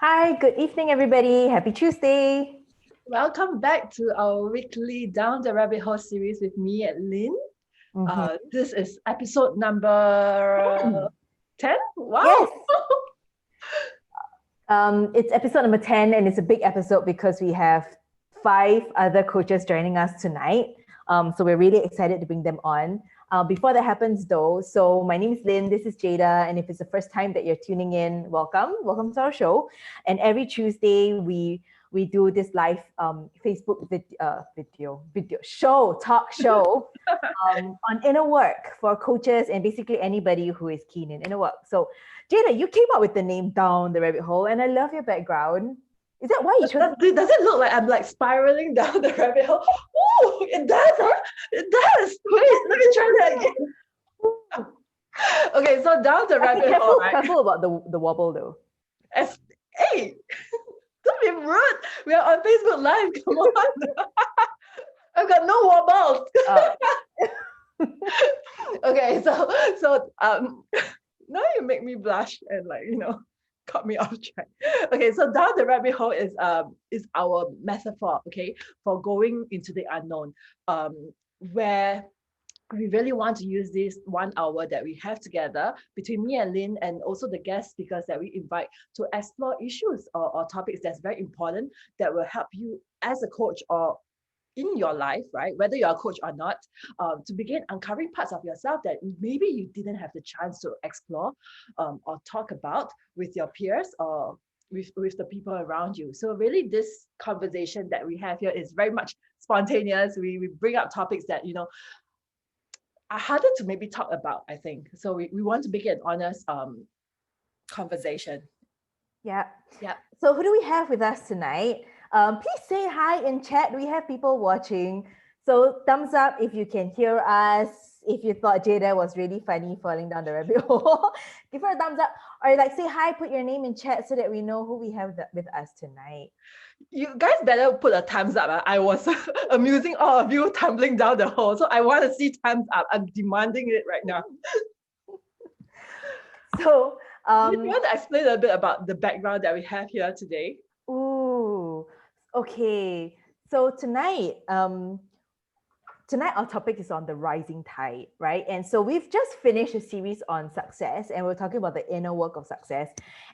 Hi, good evening, everybody. Happy Tuesday. Welcome back to our weekly Down the Rabbit Hole series with me and Lin. This is episode number 10. Wow. Yes. It's episode number 10, and it's a big episode because we have 5 other coaches joining us tonight. So we're really excited to bring them on. Before that happens though, so my name is Lin, this is Jada, and if it's the first time that you're tuning in, welcome to our show. And every Tuesday we do this live Facebook talk show on inner work for coaches and basically anybody who is keen in inner work. So Jada, you came up with the name Down the Rabbit Hole, and I love your background. Is that why you chose it? Does it look like I'm like spiraling down the rabbit hole? Oh, it does, huh? It does. Wait, let me try that again. Okay, so down the rabbit hole, right? Careful about the wobble though. Hey, don't be rude. We are on Facebook Live. Come on. I've got no wobbles. Okay, so now you make me blush and caught me off track. Okay, so down the rabbit hole is our metaphor, okay, for going into the unknown, where we really want to use this 1 hour that we have together between me and Lin and also the guest speakers that we invite to explore issues or topics that's very important that will help you as a coach or in your life, right? Whether you're a coach or not, to begin uncovering parts of yourself that maybe you didn't have the chance to explore or talk about with your peers or with the people around you. So really this conversation that we have here is very much spontaneous. We bring up topics that, are harder to maybe talk about, I think. So we want to make it an honest conversation. Yeah. So who do we have with us tonight? Please say hi in chat. We have people watching. So thumbs up if you can hear us. If you thought Jada was really funny falling down the rabbit hole, give her a thumbs up. Or say hi, put your name in chat so that we know who we have with us tonight. You guys better put a thumbs up. I was amusing all of you tumbling down the hole. So I want to see thumbs up. I'm demanding it right now. So you want to explain a bit about the background that we have here today? Ooh, okay. So tonight our topic is on the rising tide, right? And so we've just finished a series on success, and we're talking about the inner work of success.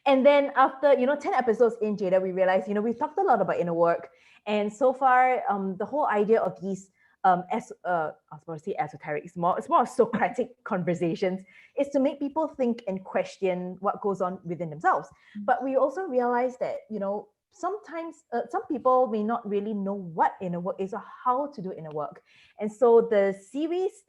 And then after 10 episodes in, Jada, we realized we've talked a lot about inner work, and so far the whole idea of these I was about to say esoteric, it's more Socratic conversations, is to make people think and question what goes on within themselves. But we also realize that sometimes some people may not really know what inner work is or how to do inner work. And so the series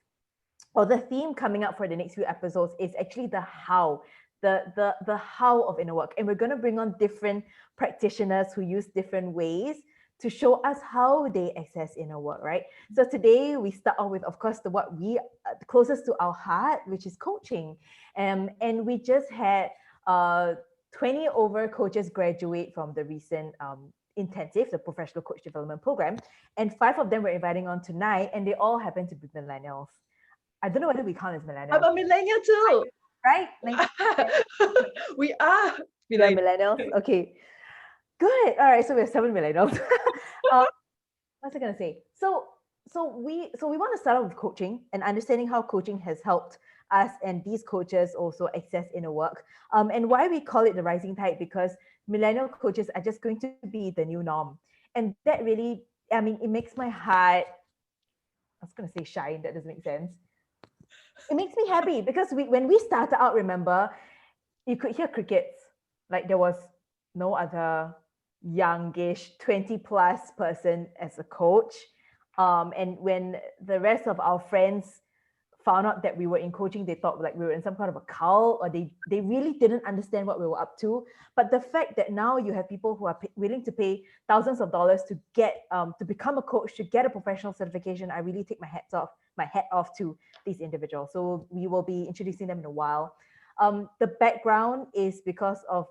or the theme coming up for the next few episodes is actually the how, the how of inner work. And we're going to bring on different practitioners who use different ways to show us how they access inner work, right? So today we start off with, of course, what we closest to our heart, which is coaching. And we just had 20 over coaches graduate from the recent intensive, the professional coach development program, and 5 of them we're inviting on tonight, and they all happen to be millennials. I don't know whether we count as millennials. I'm a millennial too, right? We are millennials. Okay, good. All right, so we have 7 millennials. What's I gonna say? So we want to start off with coaching and understanding how coaching has helped us and these coaches also access inner work. And why we call it the rising tide, because millennial coaches are just going to be the new norm. And that really, it makes my heart, I was going to say shine, that doesn't make sense. It makes me happy because when we started out, remember, you could hear crickets. Like there was no other youngish 20 plus person as a coach. And when the rest of our friends found out that we were in coaching, they thought like we were in some kind of a cult, or they really didn't understand what we were up to. But the fact that now you have people who are willing to pay thousands of dollars to get to become a coach, to get a professional certification, I really take my hat off to these individuals. So we will be introducing them in a while. The background is because of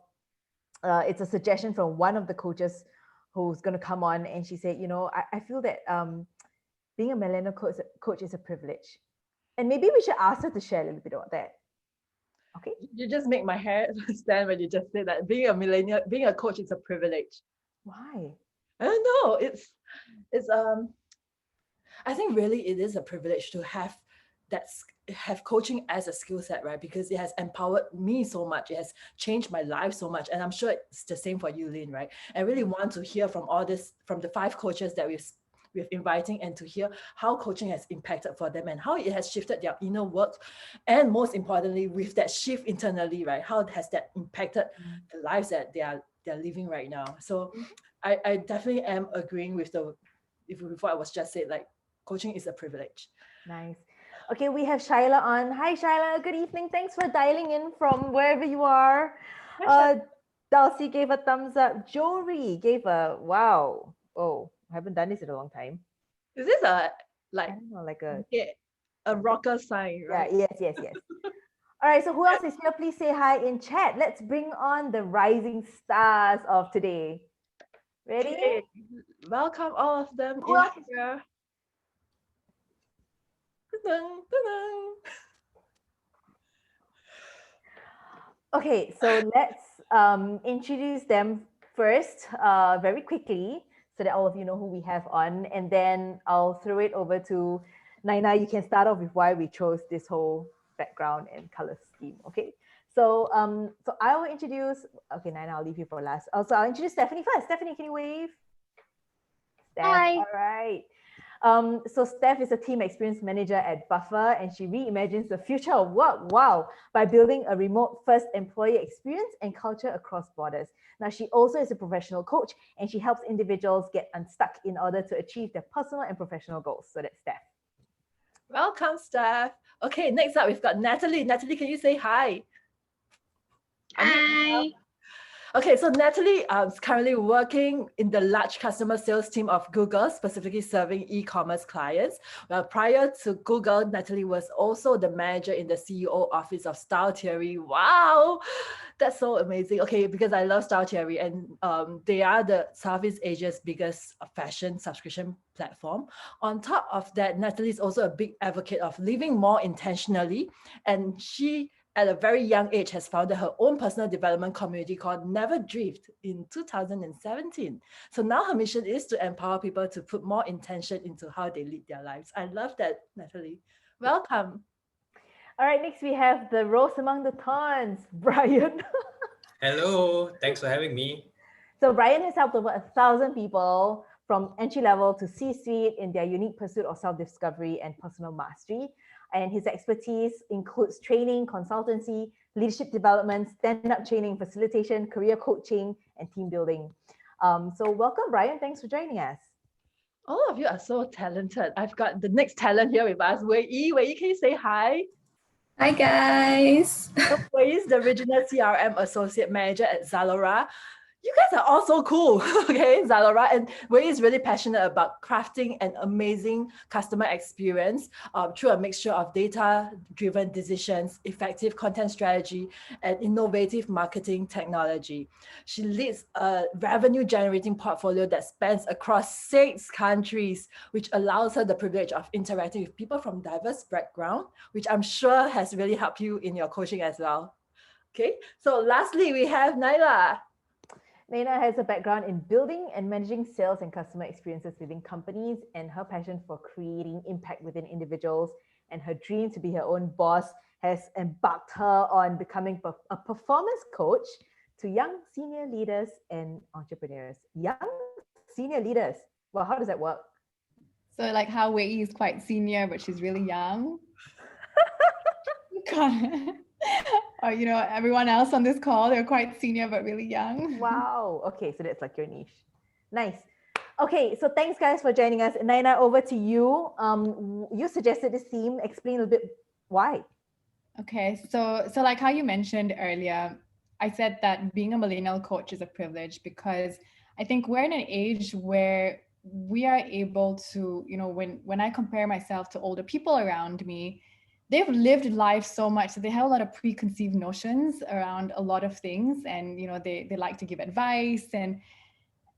it's a suggestion from one of the coaches who's going to come on, and she said, I feel that being a millennial coach is a privilege. And maybe we should ask her to share a little bit about that. Okay. You just make my hair stand when you just say that being a millennial, being a coach is a privilege. Why? I don't know. It's I think really it is a privilege to have coaching as a skill set, right? Because it has empowered me so much. It has changed my life so much. And I'm sure it's the same for you, Lin, right? I really want to hear from all this, from the 5 coaches that we've inviting, and to hear how coaching has impacted for them and how it has shifted their inner work. And most importantly, with that shift internally, right? How has that impacted the lives that they're living right now? So I definitely am agreeing with what I was just said, like coaching is a privilege. Nice. Okay, we have Shaila on. Hi, Shaila. Good evening. Thanks for dialing in from wherever you are. Dulcie gave a thumbs up. Jory gave a wow. Oh, I haven't done this in a long time. Is this I don't know, like a rocker sign, right? Yeah, yes. All right, so who else is here? Please say hi in chat. Let's bring on the rising stars of today. Ready? Okay. Welcome all of them Who in else is here. Ta-dang, ta-dang. Okay, so let's introduce them first very quickly so that all of you know who we have on. And then I'll throw it over to Naina. You can start off with why we chose this whole background and color scheme, okay? So so I will introduce, okay, Naina, I'll leave you for last. Also, I'll introduce Stephanie first. Stephanie, can you wave? Steph, Hi. all right. So Steph is a team experience manager at Buffer, and she reimagines the future of work, wow, by building a remote first employee experience and culture across borders. Now, she also is a professional coach, and she helps individuals get unstuck in order to achieve their personal and professional goals. So that's Steph. Welcome, Steph. Okay, next up we've got Natalie. Natalie, can you say hi? Hi. Okay, so Natalie is currently working in the large customer sales team of Google, specifically serving e-commerce clients. Well, prior to Google, Natalie was also the manager in the CEO office of Style Theory. Wow, that's so amazing. Okay, because I love Style Theory, and they are the Southeast Asia's biggest fashion subscription platform. On top of that, Natalie is also a big advocate of living more intentionally, and she at a very young age has founded her own personal development community called Never Drift in 2017. So now her mission is to empower people to put more intention into how they lead their lives. I love that, Natalie. Welcome. All right, next we have the rose among the thorns, Brian. Hello, thanks for having me. So Brian has helped over 1,000 people from entry level to C-suite in their unique pursuit of self-discovery and personal mastery. And his expertise includes training, consultancy, leadership development, stand-up training, facilitation, career coaching, and team building. So welcome, Brian. Thanks for joining us. All of you are so talented. I've got the next talent here with us, Wei Yi. Wei Yi, can you say hi? Hi, guys. So Wei Yi is the regional CRM associate manager at Zalora. You guys are all so cool, okay, Zalora. And Wei is really passionate about crafting an amazing customer experience through a mixture of data-driven decisions, effective content strategy, and innovative marketing technology. She leads a revenue-generating portfolio that spans across 6 countries, which allows her the privilege of interacting with people from diverse backgrounds, which I'm sure has really helped you in your coaching as well. Okay, so lastly, we have Naila. Naina has a background in building and managing sales and customer experiences within companies, and her passion for creating impact within individuals and her dream to be her own boss has embarked her on becoming a performance coach to young senior leaders and entrepreneurs. Young senior leaders. Well, how does that work? So like how Wei is quite senior, but she's really young. Or, you know, everyone else on this call, they're quite senior, but really young. Wow. Okay, so that's like your niche. Nice. Okay, so thanks guys for joining us. Naina, over to you. You suggested this theme. Explain a little bit why. Okay, so like how you mentioned earlier, I said that being a millennial coach is a privilege because I think we're in an age where we are able to, you know, when I compare myself to older people around me, they've lived life so much, so they have a lot of preconceived notions around a lot of things, and you know they like to give advice. And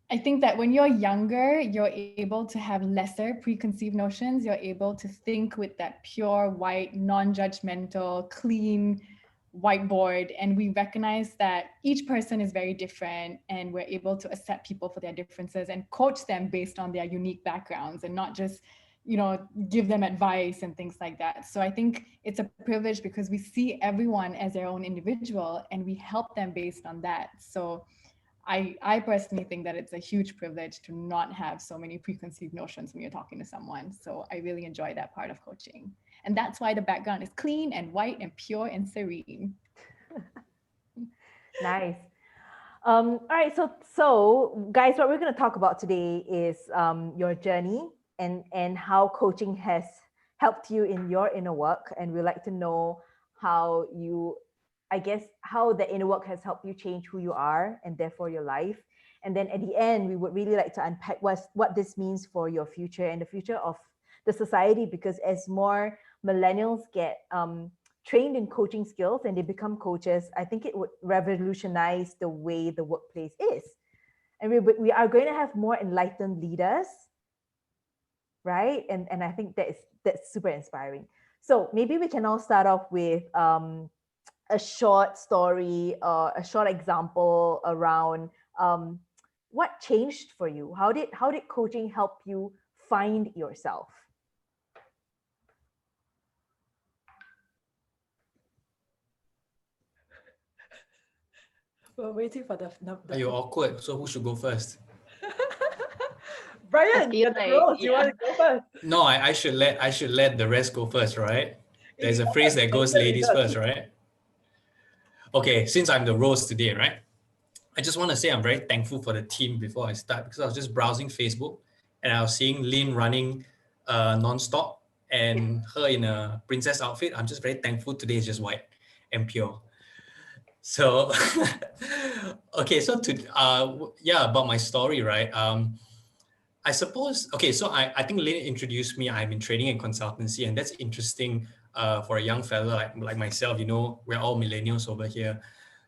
I think that when you're younger, you're able to have lesser preconceived notions. You're able to think with that pure, white, non-judgmental, clean whiteboard, and we recognize that each person is very different, and we're able to accept people for their differences and coach them based on their unique backgrounds, and not just give them advice and things like that. So I think it's a privilege because we see everyone as their own individual and we help them based on that. So I personally think that it's a huge privilege to not have so many preconceived notions when you're talking to someone. So I really enjoy that part of coaching. And that's why the background is clean and white and pure and serene. Nice. All right, so guys, what we're going to talk about today is your journey and how coaching has helped you in your inner work. And we'd like to know how how the inner work has helped you change who you are and therefore your life. And then at the end, we would really like to unpack what this means for your future and the future of the society, because as more millennials get trained in coaching skills and they become coaches, I think it would revolutionize the way the workplace is. And we are going to have more enlightened leaders, right? And I think that's super inspiring. So maybe we can all start off with a short story or a short example around what changed for you. How did coaching help you find yourself? We're waiting for the Are you awkward? So who should go first? Brian, you're the rose. You want to go first? No, I should let the rest go first, right? There's a phrase that goes ladies first, right? Okay, since I'm the rose today, right? I just want to say I'm very thankful for the team before I start, because I was just browsing Facebook and I was seeing Lin running non-stop and her in a princess outfit. I'm just very thankful today is just white and pure. So, okay, so about my story, right? I suppose, okay, so I think Lin introduced me. I'm in training and consultancy, and that's interesting for a young fella like myself. We're all millennials over here.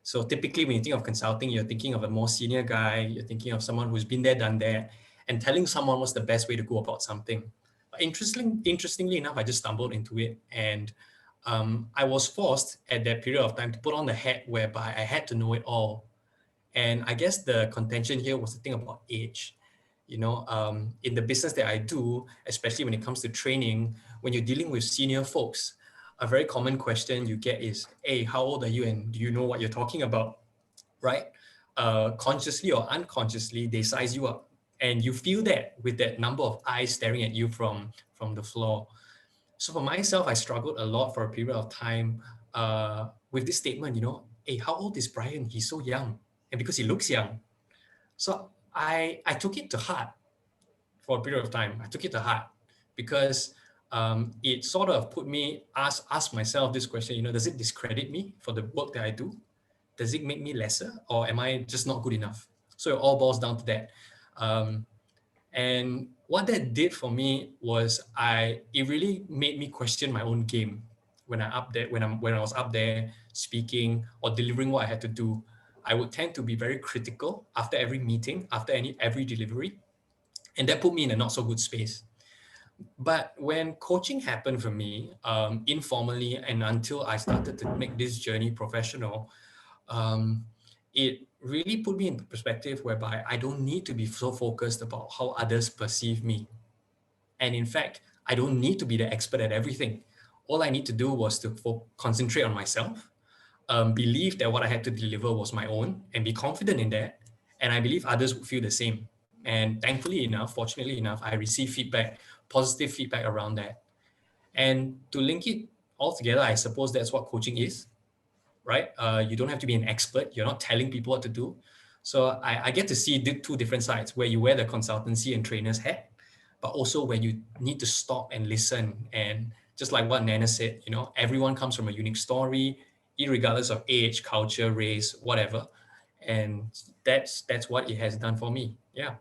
So typically when you think of consulting, you're thinking of a more senior guy, you're thinking of someone who's been there, done that, and telling someone what's the best way to go about something. But interestingly enough, I just stumbled into it, and I was forced at that period of time to put on the hat whereby I had to know it all. And I guess the contention here was the thing about age. In the business that I do, especially when it comes to training, when you're dealing with senior folks, a very common question you get is, hey, how old are you and do you know what you're talking about, right? Consciously or unconsciously, they size you up. And you feel that with that number of eyes staring at you from the floor. So for myself, I struggled a lot for a period of time with this statement, hey, how old is Brian? He's so young. And because he looks young. So I took it to heart for a period of time. I took it to heart because it sort of put me, ask myself this question, does it discredit me for the work that I do? Does it make me lesser, or am I just not good enough? So it all boils down to that. And what that did for me was it really made me question my own game when I was up there speaking or delivering what I had to do. I would tend to be very critical after every meeting, after every delivery, and that put me in a not so good space. But when coaching happened for me, informally, and until I started to make this journey professional, it really put me into perspective whereby I don't need to be so focused about how others perceive me. And in fact, I don't need to be the expert at everything. All I need to do was to concentrate on myself, believe that what I had to deliver was my own, and be confident in that. And I believe others would feel the same. And fortunately enough, I received positive feedback around that. And to link it all together, I suppose that's what coaching is, right? You don't have to be an expert. You're not telling people what to do. So I get to see the two different sides, where you wear the consultancy and trainer's hat, but also where you need to stop and listen. And just like what Nana said, everyone comes from a unique story, irregardless of age, culture, race, whatever. And that's what it has done for me. Yeah.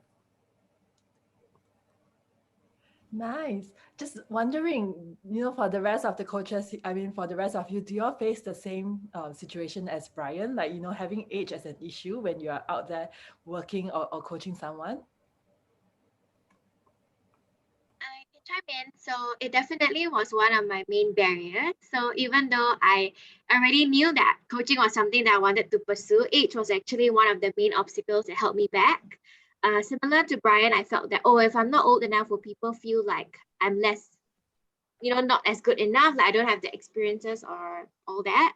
Nice. Just wondering, for the rest of the coaches, for the rest of you, do you all face the same situation as Brian? Like, having age as an issue when you are out there working or coaching someone? chime in. So it definitely was one of my main barriers. So even though I already knew that coaching was something that I wanted to pursue, age was actually one of the main obstacles that held me back. Similar to Brian, I felt that, oh, if I'm not old enough, will people feel like I'm less, not as good enough, like I don't have the experiences or all that.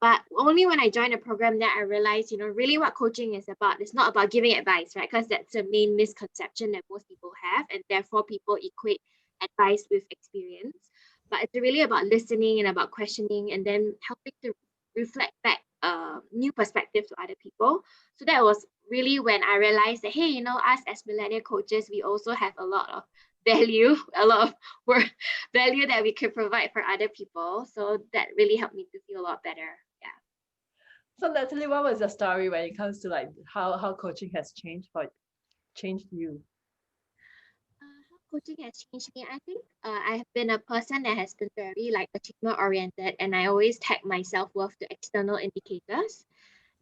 But only when I joined the program that I realized, really what coaching is about. It's not about giving advice, right? Because that's the main misconception that most people have. And therefore people equate advice with experience. But it's really about listening and about questioning and then helping to reflect back new perspectives to other people. So that was really when I realized that, hey, us as millennial coaches, we also have a lot of value, a lot of work value that we could provide for other people. So that really helped me to feel a lot better. Yeah. So Natalie, what was your story when it comes to like how coaching has changed you? How coaching has changed me. I think I have been a person that has been very like achievement oriented, and I always tag my self-worth to external indicators.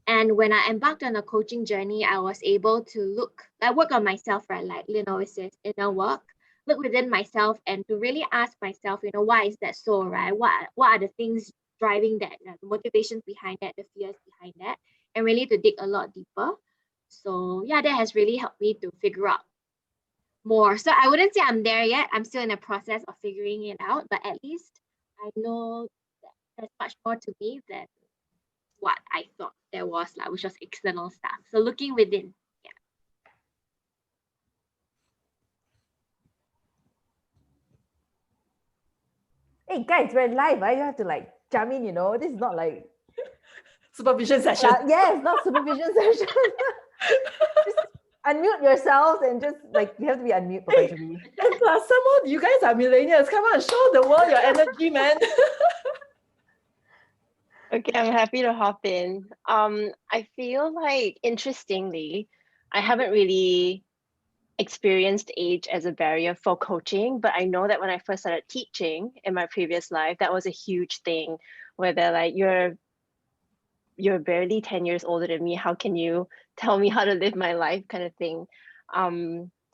And when I embarked on a coaching journey, I was able to work on myself, right? Like Lin always says, inner work, look within myself and to really ask myself, why is that so, right? What are the things driving that, the motivations behind that, the fears behind that, and really to dig a lot deeper. So yeah, that has really helped me to figure out more. So I wouldn't say I'm there yet. I'm still in the process of figuring it out, but at least I know that there's much more to me than what I thought there was, like, which was external stuff. So looking within. Yeah. Hey guys, we're live. You have to like jump in, this is not like Supervision session. yes, not supervision session. Just unmute yourselves and just like you have to be unmute perpetually. And plus, somehow you guys are millennials. Come on, show the world your energy, man. Okay, I'm happy to hop in. I feel like, interestingly, I haven't really experienced age as a barrier for coaching, but I know that when I first started teaching in my previous life, that was a huge thing where they're like, you're barely 10 years older than me. How can you tell me how to live my life kind of thing?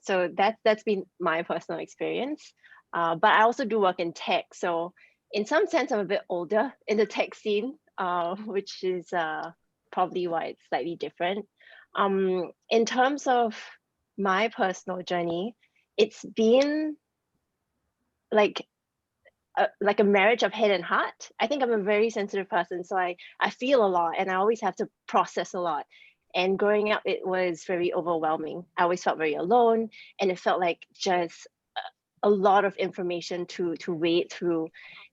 So that's been my personal experience. But I also do work in tech. So in some sense, I'm a bit older in the tech scene, which is probably why it's slightly different. In terms of my personal journey, it's been like a marriage of head and heart. I think I'm a very sensitive person, so I feel a lot and I always have to process a lot. And growing up, it was very overwhelming. I always felt very alone, and it felt like just a lot of information to wade through.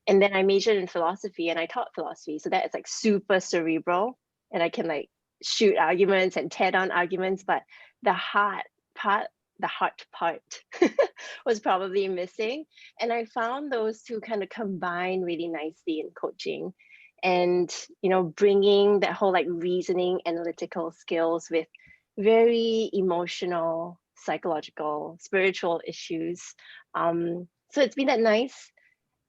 And then I majored in philosophy and I taught philosophy, so that is like super cerebral, and I can like shoot arguments and tear down arguments, but the heart part was probably missing. And I found those two kind of combine really nicely in coaching. And, bringing that whole like reasoning, analytical skills with very emotional, psychological, spiritual issues. So it's been that nice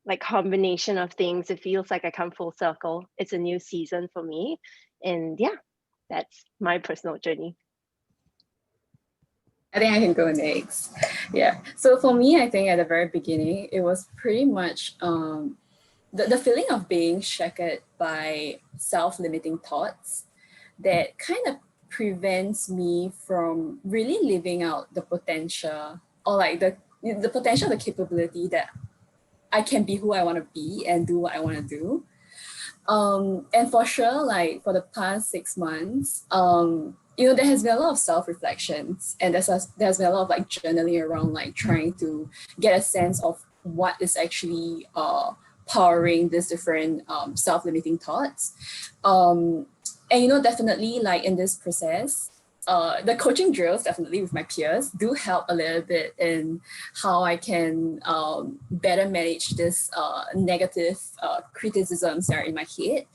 like combination of things. It feels like I come full circle. It's a new season for me. And yeah, that's my personal journey. I think I can go next. Yeah. So for me, I think at the very beginning, it was pretty much the feeling of being shackled by self-limiting thoughts that kind of prevents me from really living out the potential or like the potential, the capability that I can be who I want to be and do what I want to do. And for sure, like for the past 6 months, there has been a lot of self-reflections, and there's been a lot of like journaling around like trying to get a sense of what is actually powering these different self-limiting thoughts. And definitely like in this process, the coaching drills definitely with my peers do help a little bit in how I can better manage this negative criticisms that are in my head.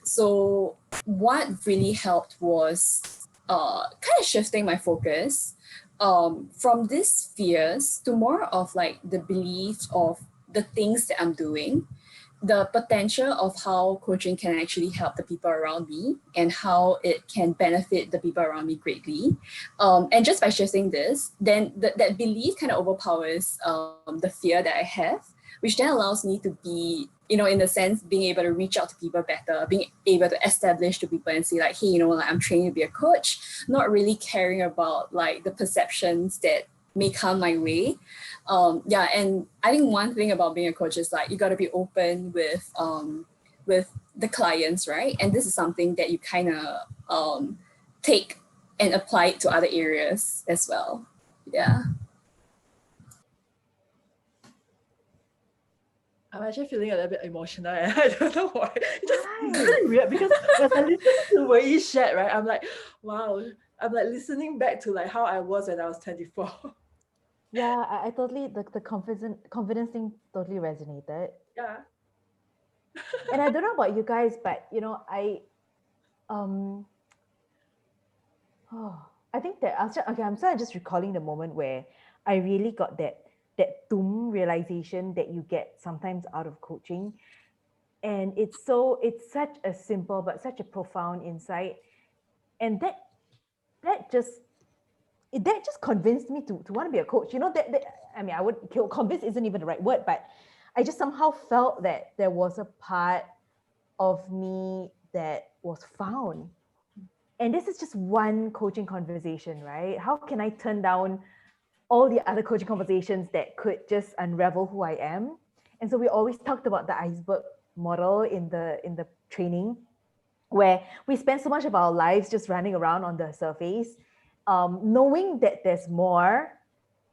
So what really helped was kind of shifting my focus from these fears to more of like the belief of the things that I'm doing the potential of how coaching can actually help the people around me and how it can benefit the people around me greatly. And just by shifting this, then that belief kind of overpowers the fear that I have, which then allows me to be, you know, in a sense, being able to reach out to people better, being able to establish to people and say like, hey, you know, like I'm training to be a coach, not really caring about like the perceptions that may come my way. Yeah, and I think one thing about being a coach is like you got to be open with the clients, right? And this is something that you kind of take and apply it to other areas as well. Yeah. I'm actually feeling a little bit emotional and I don't know why. It's really weird because as I listen to what you shared, right, I'm like, wow, I'm like listening back to like how I was when I was 24. Yeah, I totally, the confidence thing totally resonated. Yeah. And I don't know about you guys, but you know, I think that I'm sorry, I'm just recalling the moment where I really got that realization that you get sometimes out of coaching. And it's such a simple but such a profound insight. And that just convinced me to want to be a coach. You know, that I mean, I would convince isn't even the right word, but I just somehow felt that there was a part of me that was found. And this is just one coaching conversation, right? How can I turn down all the other coaching conversations that could just unravel who I am? And so we always talked about the iceberg model in the training, where we spend so much of our lives just running around on the surface, knowing that there's more,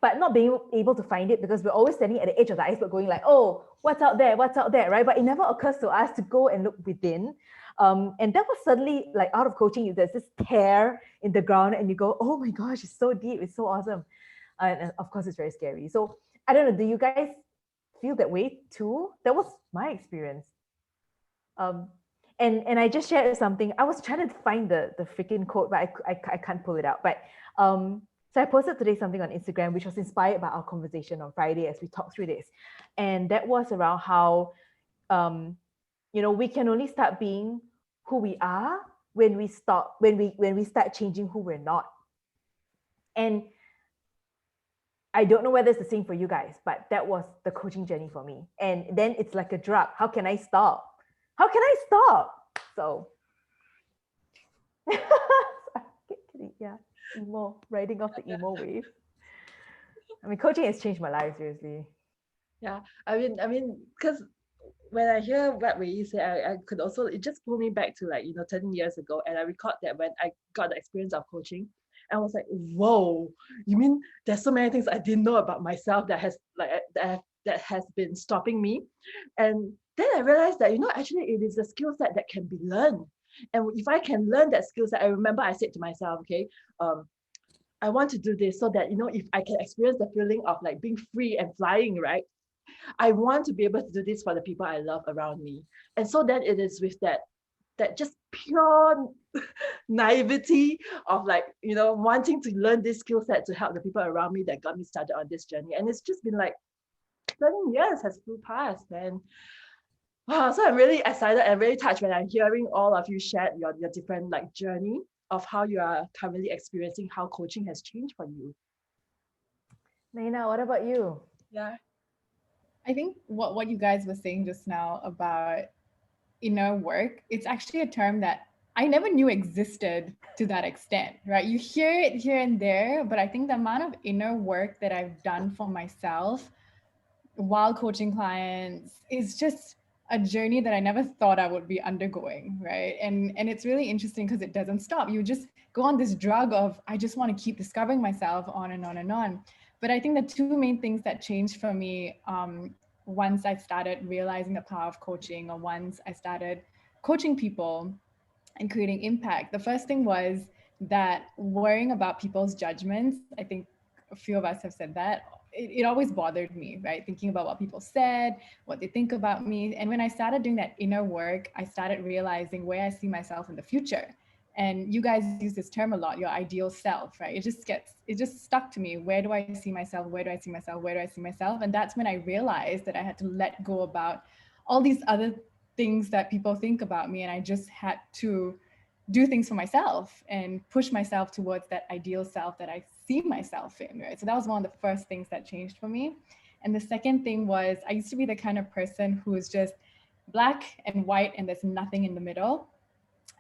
but not being able to find it because we're always standing at the edge of the iceberg going like, oh, what's out there, right? But it never occurs to us to go and look within. And that was suddenly like out of coaching, there's this tear in the ground and you go, oh my gosh, it's so deep, it's so awesome. And of course, it's very scary. So I don't know, do you guys feel that way too? That was my experience. And I just shared something. I was trying to find the freaking quote, but I can't pull it out. But so I posted today something on Instagram, which was inspired by our conversation on Friday as we talked through this. And that was around how, you know, we can only start being who we are when we start changing who we're not. And I don't know whether it's the same for you guys, but that was the coaching journey for me. And then it's like a drug. How can I stop? So yeah, emo, riding off the emo wave. I mean, coaching has changed my life, seriously. Yeah, I mean, because when I hear what Wei Yi say, I could also, it just pulled me back to like, you know, 10 years ago. And I recalled that when I got the experience of coaching, I was like, whoa, you mean there's so many things I didn't know about myself that has been stopping me. And then I realized that, you know, actually it is a skill set that can be learned. And if I can learn that skill set, I remember I said to myself, okay, I want to do this so that, you know, if I can experience the feeling of like being free and flying, right? I want to be able to do this for the people I love around me. And so then it is with that just pure naivety of like, you know, wanting to learn this skill set to help the people around me that got me started on this journey. And it's just been like 7 years has flew past, man. Wow, so I'm really excited and really touched when I'm hearing all of you share your different like journey of how you are currently experiencing how coaching has changed for you. Naina, what about you? Yeah. I think what you guys were saying just now about inner work, it's actually a term that I never knew existed to that extent, right? You hear it here and there, but I think the amount of inner work that I've done for myself while coaching clients is just a journey that I never thought I would be undergoing, right? And it's really interesting because it doesn't stop. You just go on this drug of, I just want to keep discovering myself on and on and on. But I think the two main things that changed for me once I started realizing the power of coaching, or once I started coaching people and creating impact, the first thing was that worrying about people's judgments, I think a few of us have said that, it always bothered me, right? Thinking about what people said, what they think about me. And when I started doing that inner work, I started realizing where I see myself in the future. And you guys use this term a lot, your ideal self, right? It just stuck to me. Where do I see myself? Where do I see myself? Where do I see myself? And that's when I realized that I had to let go about all these other things that people think about me, and I just had to do things for myself and push myself towards that ideal self that I see myself in, right? So that was one of the first things that changed for me. And the second thing was, I used to be the kind of person who is just black and white and there's nothing in the middle.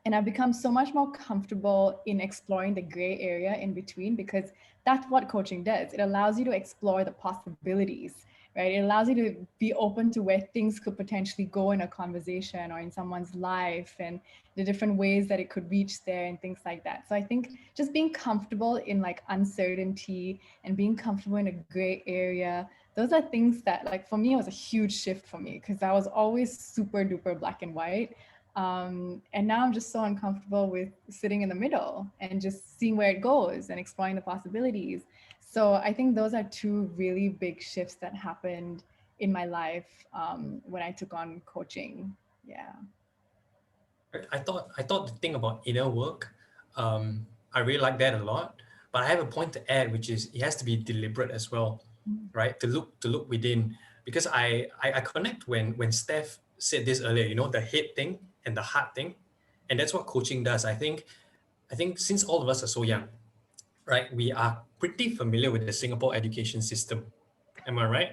And I've become so much more comfortable in exploring the gray area in between, because that's what coaching does. It allows you to explore the possibilities, right? It allows you to be open to where things could potentially go in a conversation or in someone's life, and the different ways that it could reach there and things like that. So I think just being comfortable in like uncertainty and being comfortable in a gray area, those are things that, like, for me, it was a huge shift for me, because I was always super duper black and white. And now I'm just so uncomfortable with sitting in the middle and just seeing where it goes and exploring the possibilities. So I think those are two really big shifts that happened in my life when I took on coaching. Yeah. I thought the thing about inner work, I really like that a lot. But I have a point to add, which is it has to be deliberate as well, right? To look within, because I connect when Steph said this earlier. You know, the head thing and the heart thing, and that's what coaching does. I think since all of us are so young, right, we are pretty familiar with the Singapore education system. Am I right?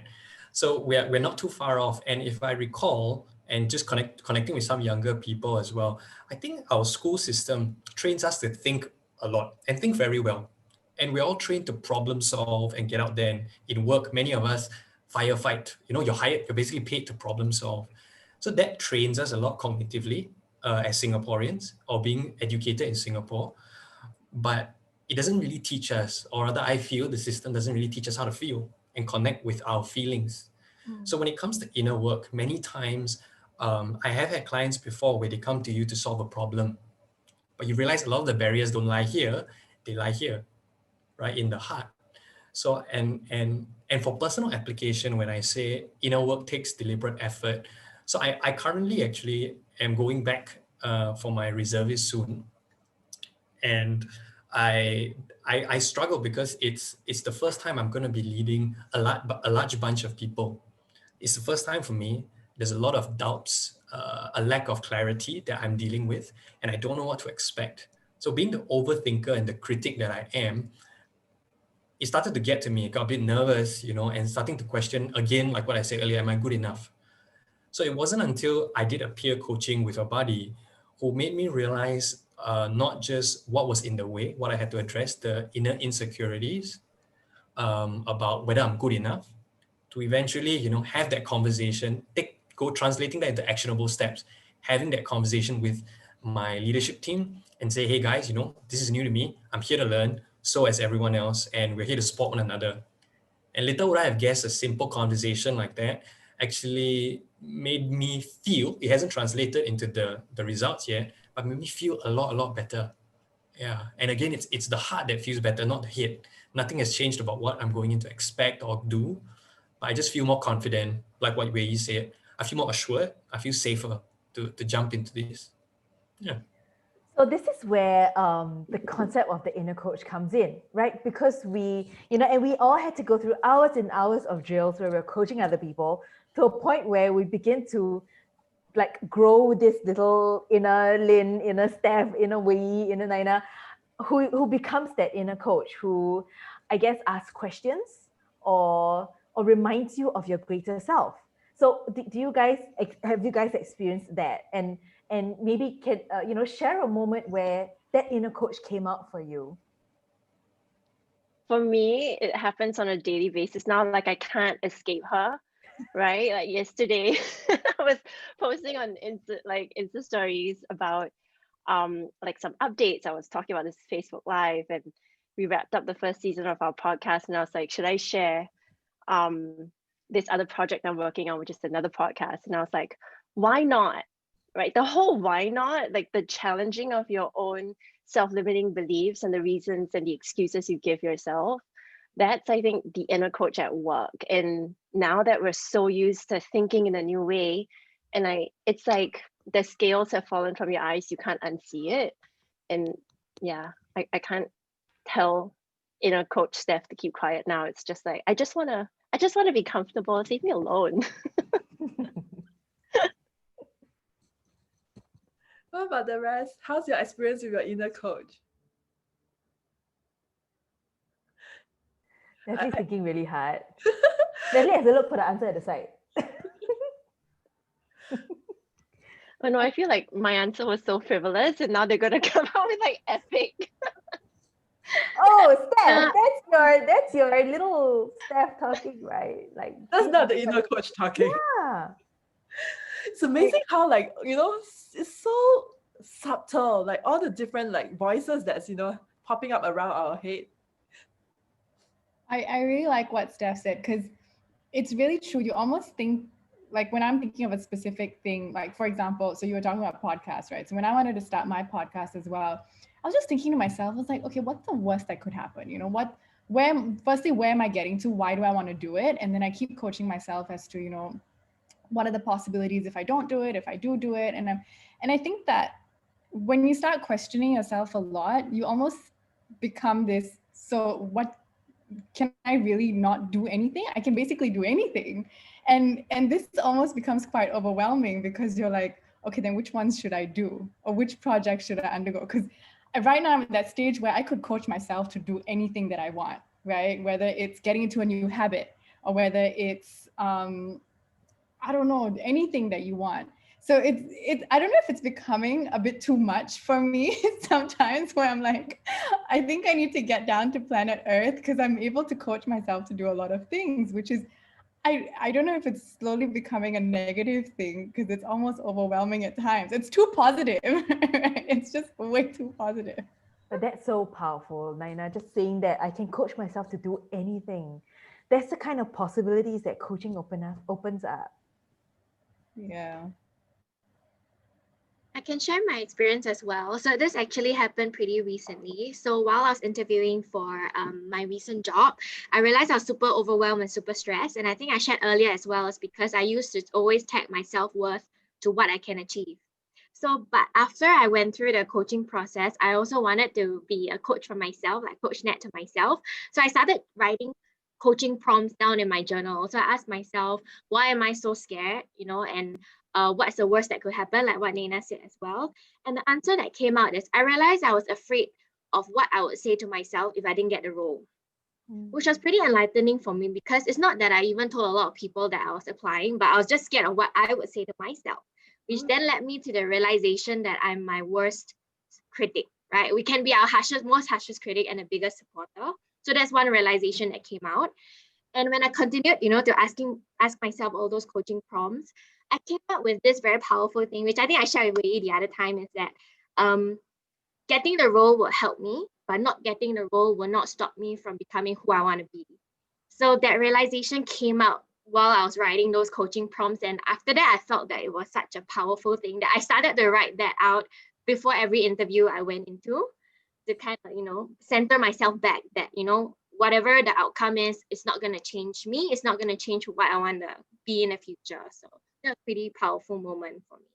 So we're not too far off. And if I recall, and just connecting with some younger people as well, I think our school system trains us to think a lot and think very well. And we're all trained to problem solve and get out there. And in work, many of us firefight. You know, you're basically paid to problem solve. So that trains us a lot cognitively as Singaporeans, or being educated in Singapore. But it doesn't really teach us, or rather I feel the system doesn't really teach us how to feel and connect with our feelings. So when it comes to inner work, many times I have had clients before where they come to you to solve a problem, but you realize a lot of the barriers don't lie here, they lie here, right, in the heart. So and for personal application, when I say inner work takes deliberate effort, so I currently actually am going back for my reservist soon, and I struggle because it's the first time I'm going to be leading a large bunch of people. It's the first time for me. There's a lot of doubts, a lack of clarity that I'm dealing with, and I don't know what to expect. So being the overthinker and the critic that I am, it started to get to me. I got a bit nervous, you know, and starting to question again, like what I said earlier, am I good enough? So it wasn't until I did a peer coaching with a buddy who made me realize not just what was in the way, what I had to address, the inner insecurities about whether I'm good enough, to eventually, you know, have that conversation, go translating that into actionable steps, having that conversation with my leadership team and say, hey guys, you know, this is new to me. I'm here to learn, so as everyone else, and we're here to support one another. And little would I have guessed a simple conversation like that actually made me feel, it hasn't translated into the results yet, but made me feel a lot better. Yeah. And again, it's the heart that feels better, not the head. Nothing has changed about what I'm going in to expect or do, but I just feel more confident, like what Wei said. I feel more assured. I feel safer to jump into this. Yeah. So this is where the concept of the inner coach comes in, right? Because we, you know, and we all had to go through hours and hours of drills where we're coaching other people to a point where we begin to like grow this little inner Lin, inner Steph, inner Wei, inner Naina, who becomes that inner coach, who I guess asks questions or reminds you of your greater self. So do you guys, have you guys experienced that? And maybe can you know, share a moment where that inner coach came out for you? For me, it happens on a daily basis now. Like, I can't escape her, right? Like yesterday, I was posting on Insta stories about like some updates. I was talking about this Facebook Live, and we wrapped up the first season of our podcast, and I was like, should I share this other project I'm working on, which is another podcast? And I was like, why not? Right? The whole why not, like the challenging of your own self-limiting beliefs and the reasons and the excuses you give yourself. That's, I think, the inner coach at work. And now that we're so used to thinking in a new way, and it's like the scales have fallen from your eyes, you can't unsee it. And yeah, I can't tell inner coach Steph to keep quiet now. It's just like, I just wanna be comfortable. Leave me alone. What about the rest? How's your experience with your inner coach? Natalie's thinking really hard. Natalie has to look for the answer at the side. Oh no, I feel like my answer was so frivolous, and now they're gonna come out with like epic. Oh, Steph, that's your little Steph talking, right? Like That's not the inner coach talking. yeah. It's amazing how it's so subtle, like all the different like voices that's popping up around our head. I really like what Steph said, because it's really true. You almost think, like when I'm thinking of a specific thing, like for example, so you were talking about podcasts, right? So when I wanted to start my podcast as well, I was just thinking to myself, I was like, okay, what's the worst that could happen? Firstly, where am I getting to? Why do I want to do it? And then I keep coaching myself as to, what are the possibilities if I don't do it, if I do it? And I think that when you start questioning yourself a lot, you almost become this, so what, can I really not do anything? I can basically do anything. And this almost becomes quite overwhelming, because you're like, okay, then which ones should I do? Or which project should I undergo? Because right now I'm at that stage where I could coach myself to do anything that I want, right? Whether it's getting into a new habit, or whether it's, I don't know, anything that you want. So it's I don't know if it's becoming a bit too much for me sometimes, where I'm like, I think I need to get down to planet Earth, because I'm able to coach myself to do a lot of things, which is, I don't know if it's slowly becoming a negative thing, because it's almost overwhelming at times. It's too positive. Right? It's just way too positive. But that's so powerful, Naina, just saying that I can coach myself to do anything. That's the kind of possibilities that coaching opens up. Yeah. I can share my experience as well. So this actually happened pretty recently. So while I was interviewing for my recent job, I realized I was super overwhelmed and super stressed. And I think I shared earlier as well, is because I used to always tag my self-worth to what I can achieve. So, but after I went through the coaching process, I also wanted to be a coach for myself, like Coach Nat to myself. So I started writing coaching prompts down in my journal. So I asked myself, why am I so scared? And what's the worst that could happen, like what Naina said as well. And the answer that came out is, I realized I was afraid of what I would say to myself if I didn't get the role, which was pretty enlightening for me, because it's not that I even told a lot of people that I was applying, but I was just scared of what I would say to myself, which then led me to the realization that I'm my worst critic, right? We can be our most harshest critic and the biggest supporter. So that's one realization that came out. And when I continued, to ask myself all those coaching prompts, I came up with this very powerful thing, which I think I shared with you the other time, is that getting the role will help me, but not getting the role will not stop me from becoming who I want to be. So that realization came out while I was writing those coaching prompts. And after that, I felt that it was such a powerful thing that I started to write that out before every interview I went into, to kind of, center myself back that, whatever the outcome is, it's not going to change me. It's not going to change what I want to be in the future. So that's a pretty powerful moment for me.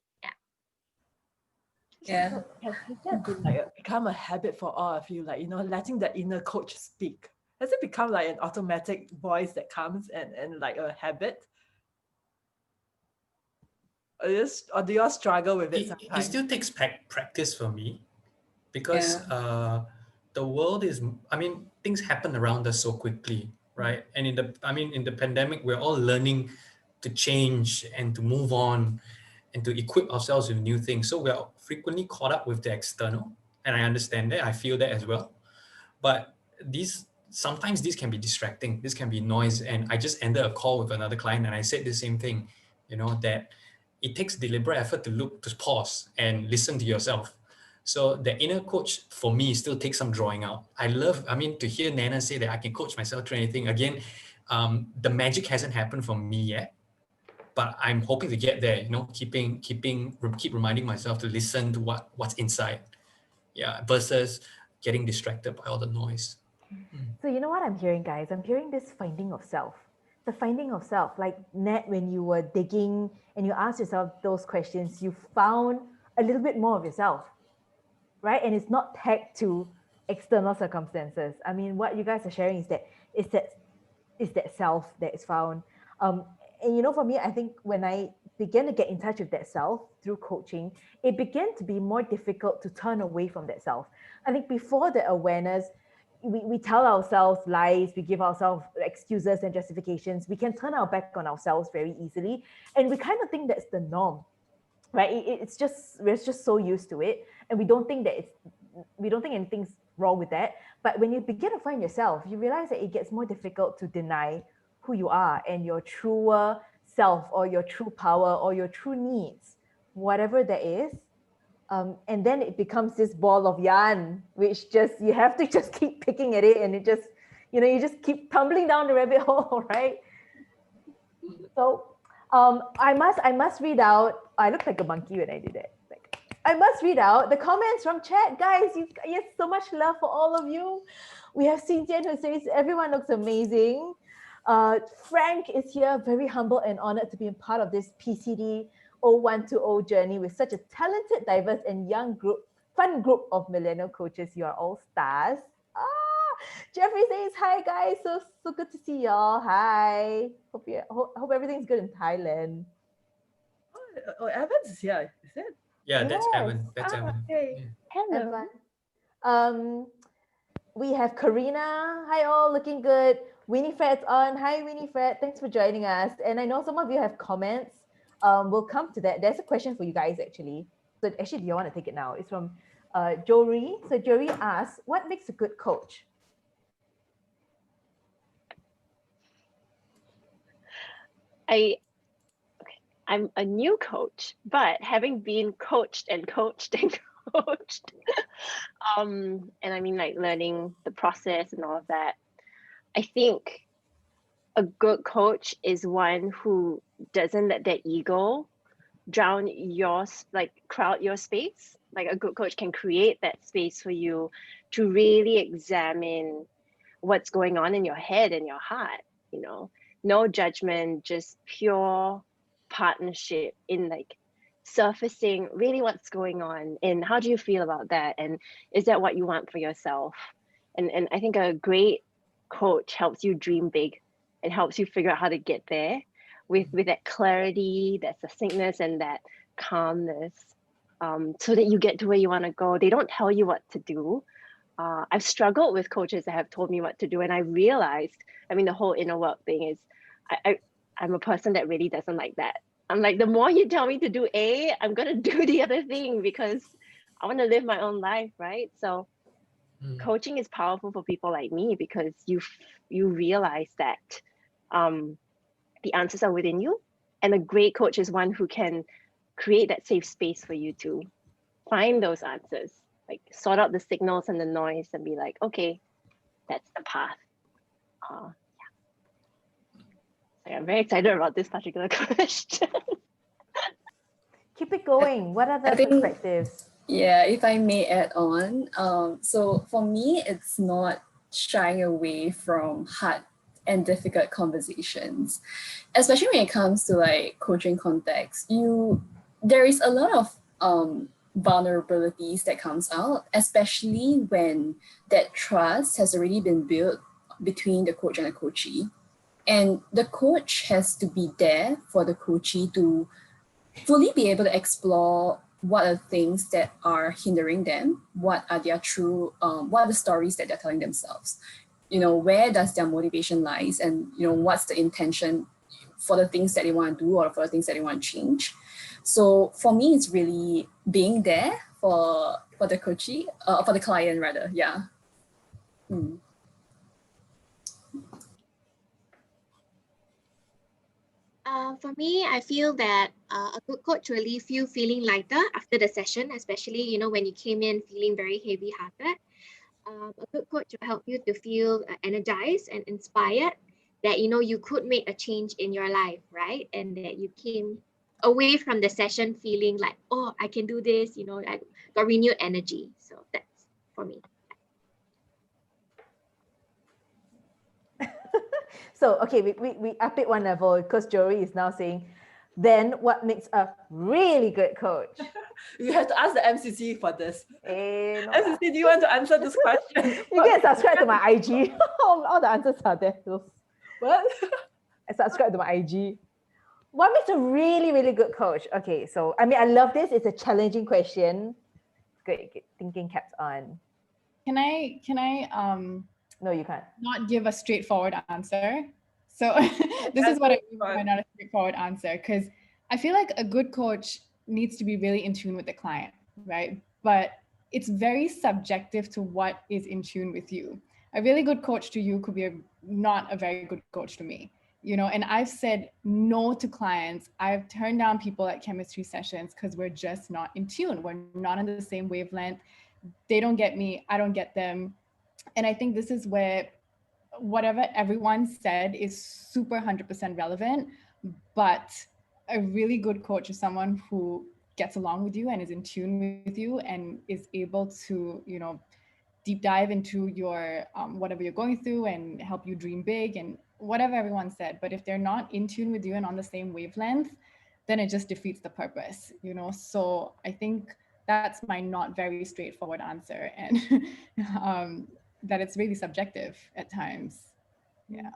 Yeah. Has that been become a habit for all of you? Like, letting the inner coach speak. Has it become like an automatic voice that comes and like a habit? Or do you all struggle with it It sometimes? still takes practice for me, because the world is, things happen around us so quickly, right? And in the pandemic, we're all learning to change and to move on and to equip ourselves with new things. So we're frequently caught up with the external, and I understand that, I feel that as well. But sometimes these can be distracting. This can be noise. And I just ended a call with another client, and I said the same thing, that it takes deliberate effort to pause and listen to yourself. So the inner coach for me still takes some drawing out. To hear Nana say that I can coach myself through anything. Again, the magic hasn't happened for me yet, but I'm hoping to get there, keep reminding myself to listen to what's inside. Yeah, versus getting distracted by all the noise. So you know what I'm hearing, guys? I'm hearing this finding of self. The finding of self, like Nat, when you were digging and you asked yourself those questions, you found a little bit more of yourself, right? And it's not tagged to external circumstances. I mean, what you guys are sharing is that self that is found. And for me, I think when I begin to get in touch with that self through coaching, it began to be more difficult to turn away from that self. I think before the awareness, we tell ourselves lies, we give ourselves excuses and justifications. We can turn our back on ourselves very easily. And we kind of think that's the norm, right? We're just so used to it. And we don't think anything's wrong with that. But when you begin to find yourself, you realize that it gets more difficult to deny who you are and your truer self or your true power or your true needs, whatever that is. And then it becomes this ball of yarn, which you have to just keep picking at it, and it just, you just keep tumbling down the rabbit hole, right? So I must read out. I look like a monkey when I did that. I must read out the comments from chat, guys. You have so much love for all of you. We have Xinjian who says everyone looks amazing. Frank is here, very humble and honored to be a part of this PCD 0120 journey with such a talented, diverse, and fun group of millennial coaches. You are all stars. Jeffrey says, hi guys, so good to see y'all. Hi. Hope everything's good in Thailand. Oh, Evans is here, is it? Yeah, that's Yes. Evan. That's Evan. Okay. Yeah. Hello. Evan. We have Karina. Hi all, looking good. Winifred's on. Hi Winifred, thanks for joining us. And I know some of you have comments. We'll come to that. There's a question for you guys actually. So actually, do you want to take it now? It's from Jory. So Jory asks, what makes a good coach? I'm a new coach, but having been coached and coached and coached, and I mean like learning the process and all of that, I think a good coach is one who doesn't let their ego drown crowd your space. Like a good coach can create that space for you to really examine what's going on in your head and your heart, no judgment, just pure partnership in like surfacing really what's going on and how do you feel about that, and is that what you want for yourself? And I think a great coach helps you dream big and helps you figure out how to get there with that clarity, that succinctness, and that calmness, so that you get to where you want to go. They don't tell you what to do. I've struggled with coaches that have told me what to do, and I realized, the whole inner work thing is, I'm a person that really doesn't like that. I'm like, the more you tell me to do A, I'm gonna do the other thing because I want to live my own life, right? So coaching is powerful for people like me because you realize that the answers are within you, and a great coach is one who can create that safe space for you to find those answers, like sort out the signals and the noise and be like, okay, that's the path. So I'm very excited about this particular question. Keep it going. What are the perspectives? Yeah, if I may add on, so for me, it's not shying away from hard and difficult conversations, especially when it comes to like coaching context. There is a lot of vulnerabilities that comes out, especially when that trust has already been built between the coach and the coachee. And the coach has to be there for the coachee to fully be able to explore what are things that are hindering them, what are their true, what are the stories that they're telling themselves, where does their motivation lies, and what's the intention for the things that they want to do or for the things that they want to change. So for me, it's really being there for the coachee, for the client rather, yeah. For me, I feel that a good coach will leave you feeling lighter after the session, especially, when you came in feeling very heavy-hearted. A good coach will help you to feel energized and inspired that, you could make a change in your life, right? And that you came away from the session feeling like, oh, I can do this, I got renewed energy. So that's for me. So, okay, we up it one level because Jory is now saying, then what makes a really good coach? You have to ask the MCC for this. No. MCC, do you want to answer this question? You can subscribe to my IG. All the answers are there. What? I subscribe to my IG. What makes a really, really good coach? Okay, so I mean, I love this. It's a challenging question. Good, thinking caps on. Can I No, you can't. not give a straightforward answer? So this is what I mean by not a straightforward answer, because I feel like a good coach needs to be really in tune with the client, right? But it's very subjective to what is in tune with you. A really good coach to you could be not a very good coach to me, you know. And I've said no to clients. I've turned down people at chemistry sessions because we're just not in tune. We're not on the same wavelength. They don't get me, I don't get them. And I think this is where whatever everyone said is super 100% relevant, but a really good coach is someone who gets along with you and is in tune with you and is able to, you know, deep dive into your whatever you're going through and help you dream big and whatever everyone said. But if they're not in tune with you and on the same wavelength, then it just defeats the purpose, you know. So I think that's my not very straightforward answer, and that it's really subjective at times. Yeah.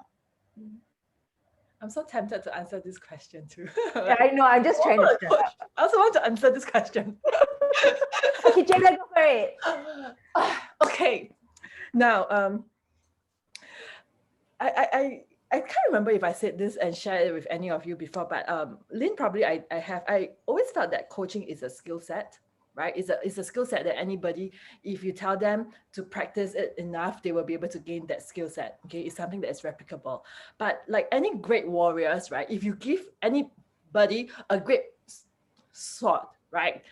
I'm so tempted to answer this question too. Yeah, I know. I'm just trying to. I also want to answer this question. Okay, Jada, go for it. Okay. Now, I can't remember if I said this and shared it with any of you before, but Lin, probably I always felt that coaching is a skill set, right? It's a skill set that anybody, if you tell them to practice it enough, they will be able to gain that skill set. Okay, it's something that is replicable. But like any great warriors, right? If you give anybody a great sword, right?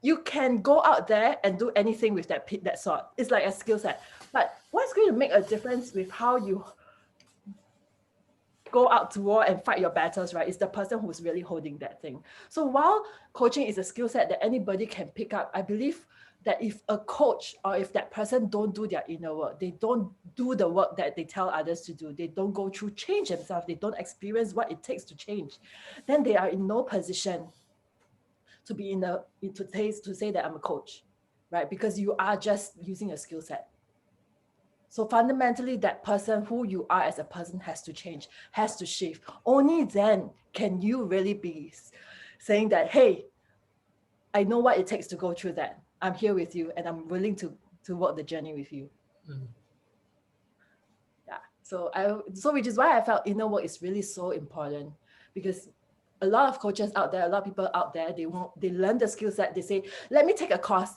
You can go out there and do anything with that sword. It's like a skill set. But what's going to make a difference with how you go out to war and fight your battles, right? Is the person who's really holding that thing. So while coaching is a skill set that anybody can pick up, I believe that if a coach or if that person don't do their inner work, they don't do the work that they tell others to do, they don't go through change themselves, they don't experience what it takes to change, then they are in no position to be to say that I'm a coach, right? Because you are just using a skill set. So fundamentally, that person, who you are as a person, has to change, has to shift. Only then can you really be saying that, hey, I know what it takes to go through that. I'm here with you and I'm willing to walk the journey with you. Yeah. So which is why I felt inner work is really so important, because a lot of coaches out there, a lot of people out there, they learn the skill set. They say, let me take a course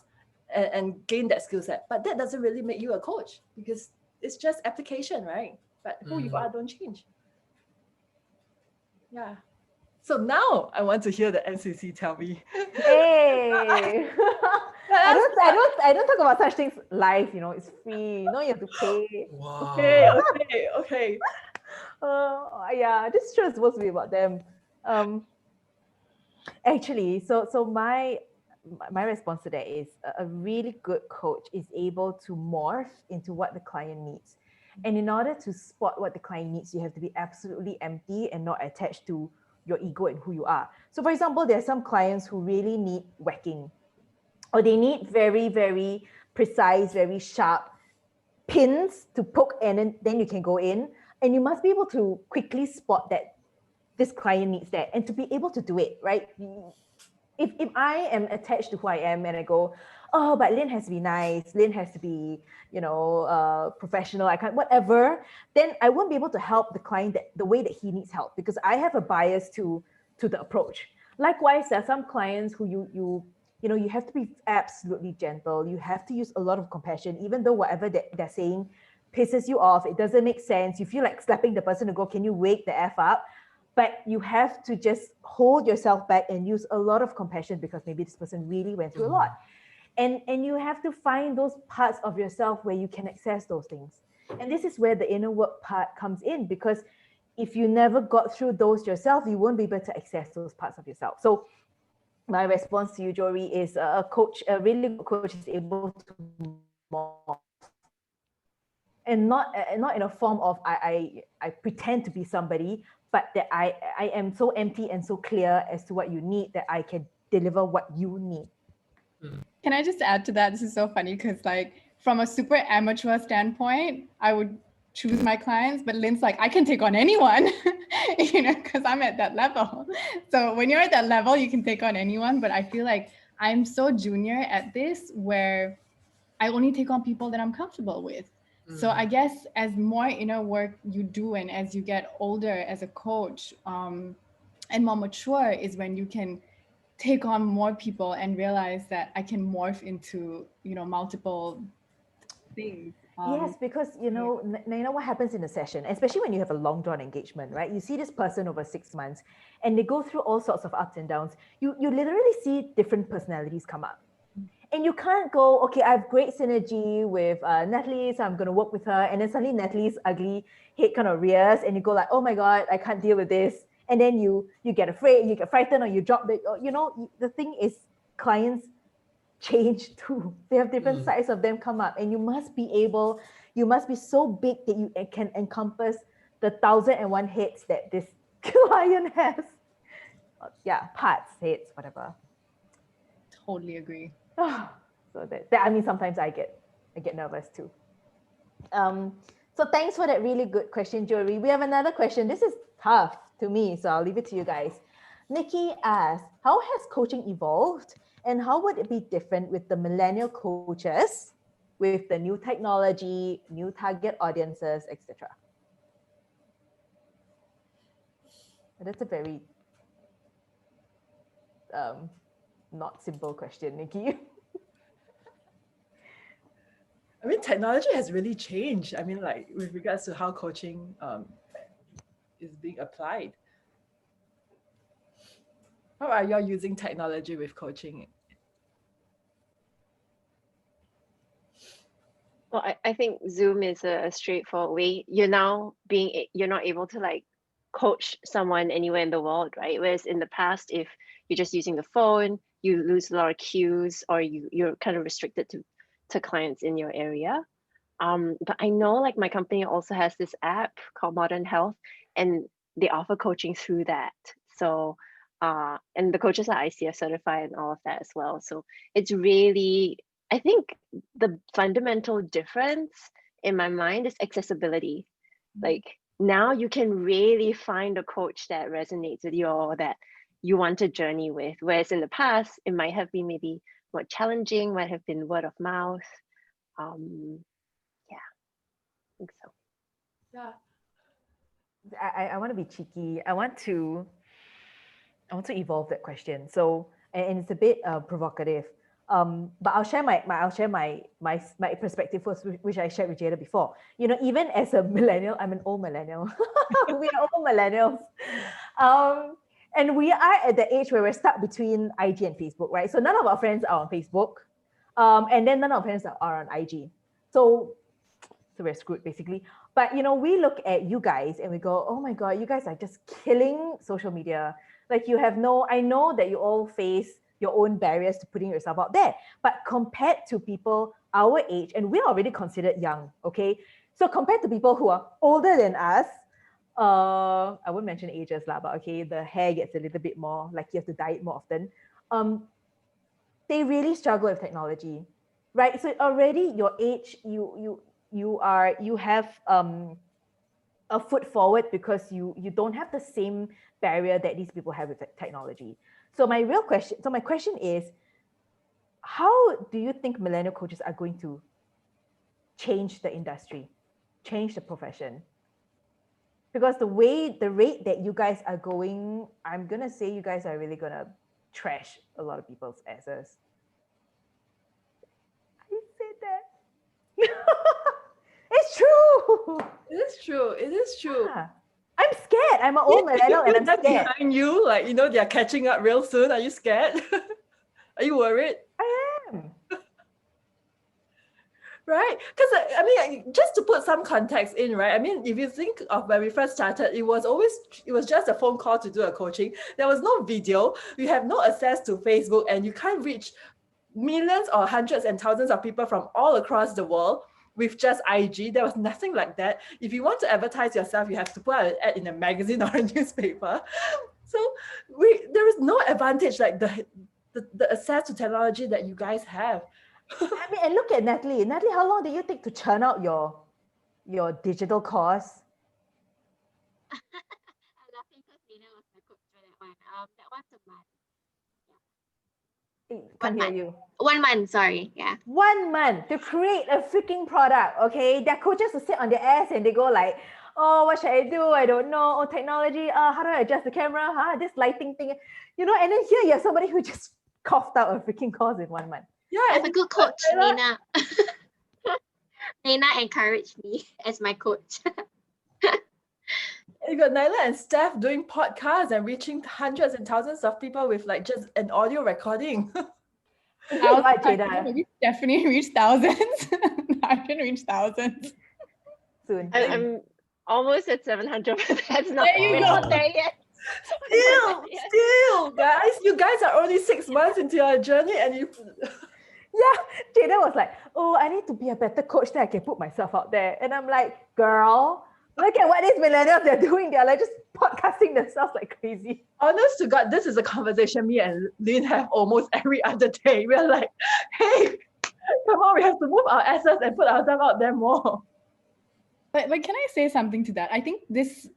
and gain that skill set. But that doesn't really make you a coach, because it's just application, right? But who you are don't change. Yeah. So now I want to hear the NCC tell me. Hey. I don't talk about such things live, you know, it's free. You know, you have to pay. Wow. Okay. Yeah, this show is supposed to be about them. Actually, so my response to that is a really good coach is able to morph into what the client needs. And in order to spot what the client needs, you have to be absolutely empty and not attached to your ego and who you are. So for example, there are some clients who really need whacking, or they need very, very precise, very sharp pins to poke, and then you can go in. And you must be able to quickly spot that this client needs that and to be able to do it, right? If I am attached to who I am and I go, oh, but Lin has to be nice, Lin has to be, you know, professional, I can't, whatever, then I won't be able to help the client the way that he needs help, because I have a bias to the approach. Likewise, there are some clients who you know, you have to be absolutely gentle. You have to use a lot of compassion, even though whatever they're saying pisses you off, it doesn't make sense. You feel like slapping the person to go, can you wake the F up? But you have to just hold yourself back and use a lot of compassion, because maybe this person really went through a lot. And you have to find those parts of yourself where you can access those things. And this is where the inner work part comes in, because if you never got through those yourself, you won't be able to access those parts of yourself. So my response to you, Jory, is a really good coach is able to morph. And not in a form of I pretend to be somebody, but that I am so empty and so clear as to what you need that I can deliver what you need. Can I just add to that? This is so funny because, like, from a super amateur standpoint, I would choose my clients, but Lin's like, I can take on anyone, because I'm at that level. So when you're at that level, you can take on anyone. But I feel like I'm so junior at this where I only take on people that I'm comfortable with. So I guess as more inner work you do, and as you get older as a coach and more mature, is when you can take on more people and realize that I can morph into, multiple things. Yes, because you know what happens in a session, especially when you have a long drawn engagement, right? You see this person over 6 months and they go through all sorts of ups and downs. You literally see different personalities come up. And you can't go, okay, I have great synergy with Natalie, so I'm going to work with her. And then suddenly Natalie's ugly head kind of rears and you go like, oh my God, I can't deal with this. And then you get afraid, you get frightened, or you drop the, the thing is clients change too. They have different sides of them come up, and you must be so big that you can encompass the 1,001 heads that this client has. Yeah, parts, heads, whatever. Totally agree. So that I mean, sometimes I get nervous too. So thanks for that really good question, Jory. We have another question. This is tough to me, so I'll leave it to you guys. Nikki asks, how has coaching evolved, and how would it be different with the millennial coaches, with the new technology, new target audiences, etc.? That's a very not simple question, Nikki. I mean, technology has really changed. I mean, like with regards to how coaching is being applied. How are y'all using technology with coaching? Well, I think Zoom is a straightforward way. You're not able to like coach someone anywhere in the world, right? Whereas in the past, if you're just using the phone, you lose a lot of cues, or you're kind of restricted to clients in your area. But I know like my company also has this app called Modern Health, and they offer coaching through that. So and the coaches are ICF certified and all of that as well. So it's really, I think the fundamental difference in my mind is accessibility. Like now you can really find a coach that resonates with you or that you want to journey with. Whereas in the past, it might have been maybe more challenging, might have been word of mouth. Yeah, I think so. Yeah. I want to be cheeky. I want to evolve that question. So, and it's a bit provocative. But I'll share my perspective first, which I shared with Jada before. Even as a millennial, I'm an old millennial. We are all millennials. And we are at the age where we're stuck between IG and Facebook, right? So none of our friends are on Facebook. And then none of our friends are on IG. So we're screwed basically. But we look at you guys and we go, oh my God, you guys are just killing social media. Like I know that you all face your own barriers to putting yourself out there. But compared to people our age, and we're already considered young, okay? So compared to people who are older than us, I won't mention ages lah, but okay, the hair gets a little bit more, like you have to dye it more often. They really struggle with technology, right? So already your age, you have a foot forward because you don't have the same barrier that these people have with technology. So my question is, how do you think millennial coaches are going to change the industry, change the profession? Because the rate that you guys are going, I'm gonna say you guys are really gonna trash a lot of people's asses. I said that. It's true. It is true. It is true. Yeah. I'm scared. I'm an old millennial and I'm scared. Behind you, like, they're catching up real soon. Are you scared? Are you worried? I am. Right? Because, I mean, just to put some context in, right? I mean, if you think of when we first started, it was just a phone call to do a coaching. There was no video. You have no access to Facebook, and you can't reach millions or hundreds and thousands of people from all across the world with just IG. There was nothing like that. If you want to advertise yourself, you have to put out an ad in a magazine or a newspaper. So there is no advantage like the access to technology that you guys have. I mean, and look at Natalie. Natalie, how long did you take to churn out your your digital course? I'm laughing because Nina was my coach for that one. That one's a month. Can't hear month. you. 1 month, sorry. Yeah. 1 month to create a freaking product, okay? Their coaches will sit on their ass and they go like, oh, what should I do? I don't know. Oh, technology. How do I adjust the camera? This lighting thing. You know, and then here you have somebody who just coughed out a freaking course in 1 month. Yeah, I have a good coach, Nina. Nina encouraged me as my coach. You got Nyla and Steph doing podcasts and reaching hundreds and thousands of people with like just an audio recording. And here you are, Jada, Maybe Stephanie reached thousands. I can reach thousands. soon. I'm almost at 700, but that's not, There you we're go. not there yet. Still, guys, you guys are only 6 months into your journey and you. Yeah, Jada was like, oh, I need to be a better coach that I can put myself out there. And I'm like, girl, look at what these millennials are doing. They're like just podcasting themselves like crazy. Honest to God, this is a conversation me and Lin have almost every other day. We're like, hey, come on, we have to move our assets and put ourselves out there more. But can I say something to that? I think this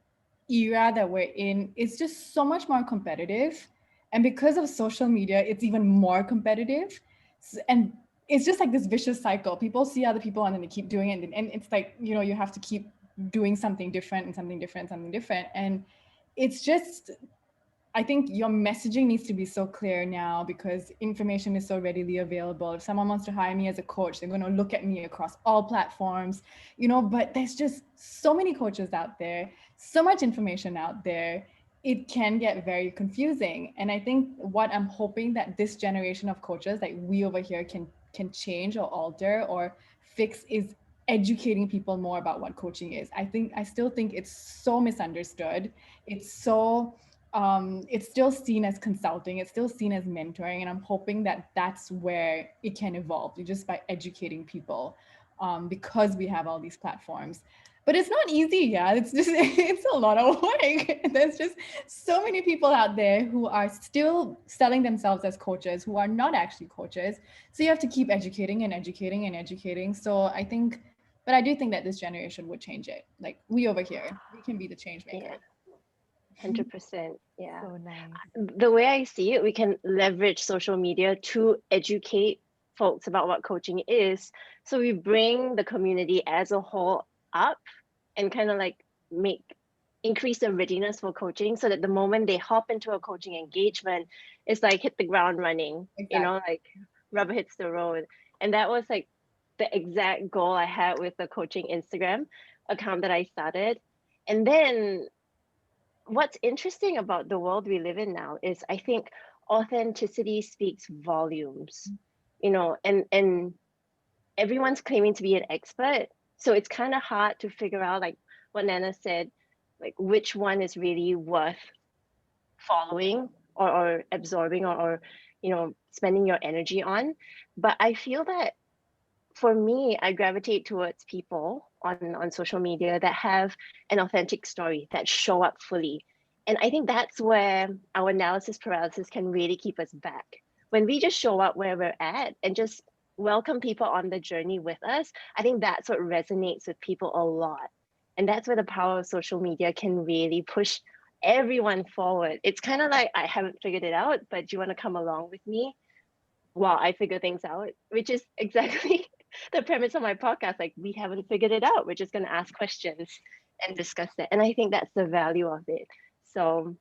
era that we're in is just so much more competitive. And because of social media, it's even more competitive. And it's just like this vicious cycle. People see other people and then they keep doing it. And it's like, you know, you have to keep doing something different and something different, something different. And it's just, I think your messaging needs to be so clear now because information is so readily available. If someone wants to hire me as a coach, they're going to look at me across all platforms, you know, but there's just so many coaches out there, so much information out there. It can get very confusing. And I think what I'm hoping that this generation of coaches, like we over here, can change or alter or fix is educating people more about what coaching is. I still think it's so misunderstood. It's so it's still seen as consulting, it's still seen as mentoring, and I'm hoping that that's where it can evolve, just by educating people, because we have all these platforms. But it's not easy, yeah. It's just, it's a lot of work. There's just so many people out there who are still selling themselves as coaches, who are not actually coaches. So you have to keep educating and educating and educating. So I think, but I do think that this generation would change it. Like we over here, we can be the change maker. Yeah. 100%. Yeah. So nice. The way I see it, we can leverage social media to educate folks about what coaching is. So we bring the community as a whole up and kind of like increase the readiness for coaching so that the moment they hop into a coaching engagement, it's like hit the ground running, Exactly. you know, like rubber hits the road. And that was like the exact goal I had with the coaching Instagram account that I started. And then what's interesting about the world we live in now is I think authenticity speaks volumes, you know, and everyone's claiming to be an expert. So it's kind of hard to figure out, like what Nana said, like which one is really worth following or absorbing or, you know, spending your energy on. But I feel that for me, I gravitate towards people on social media that have an authentic story, that show up fully. And I think that's where our analysis paralysis can really keep us back. When we just show up where we're at and just welcome people on the journey with us, I think that's what resonates with people a lot. And that's where the power of social media can really push everyone forward. It's kind of like, I haven't figured it out, but do you want to come along with me while I figure things out? Which is exactly the premise of my podcast. Like, we haven't figured it out. We're just going to ask questions and discuss that. And I think that's the value of it. So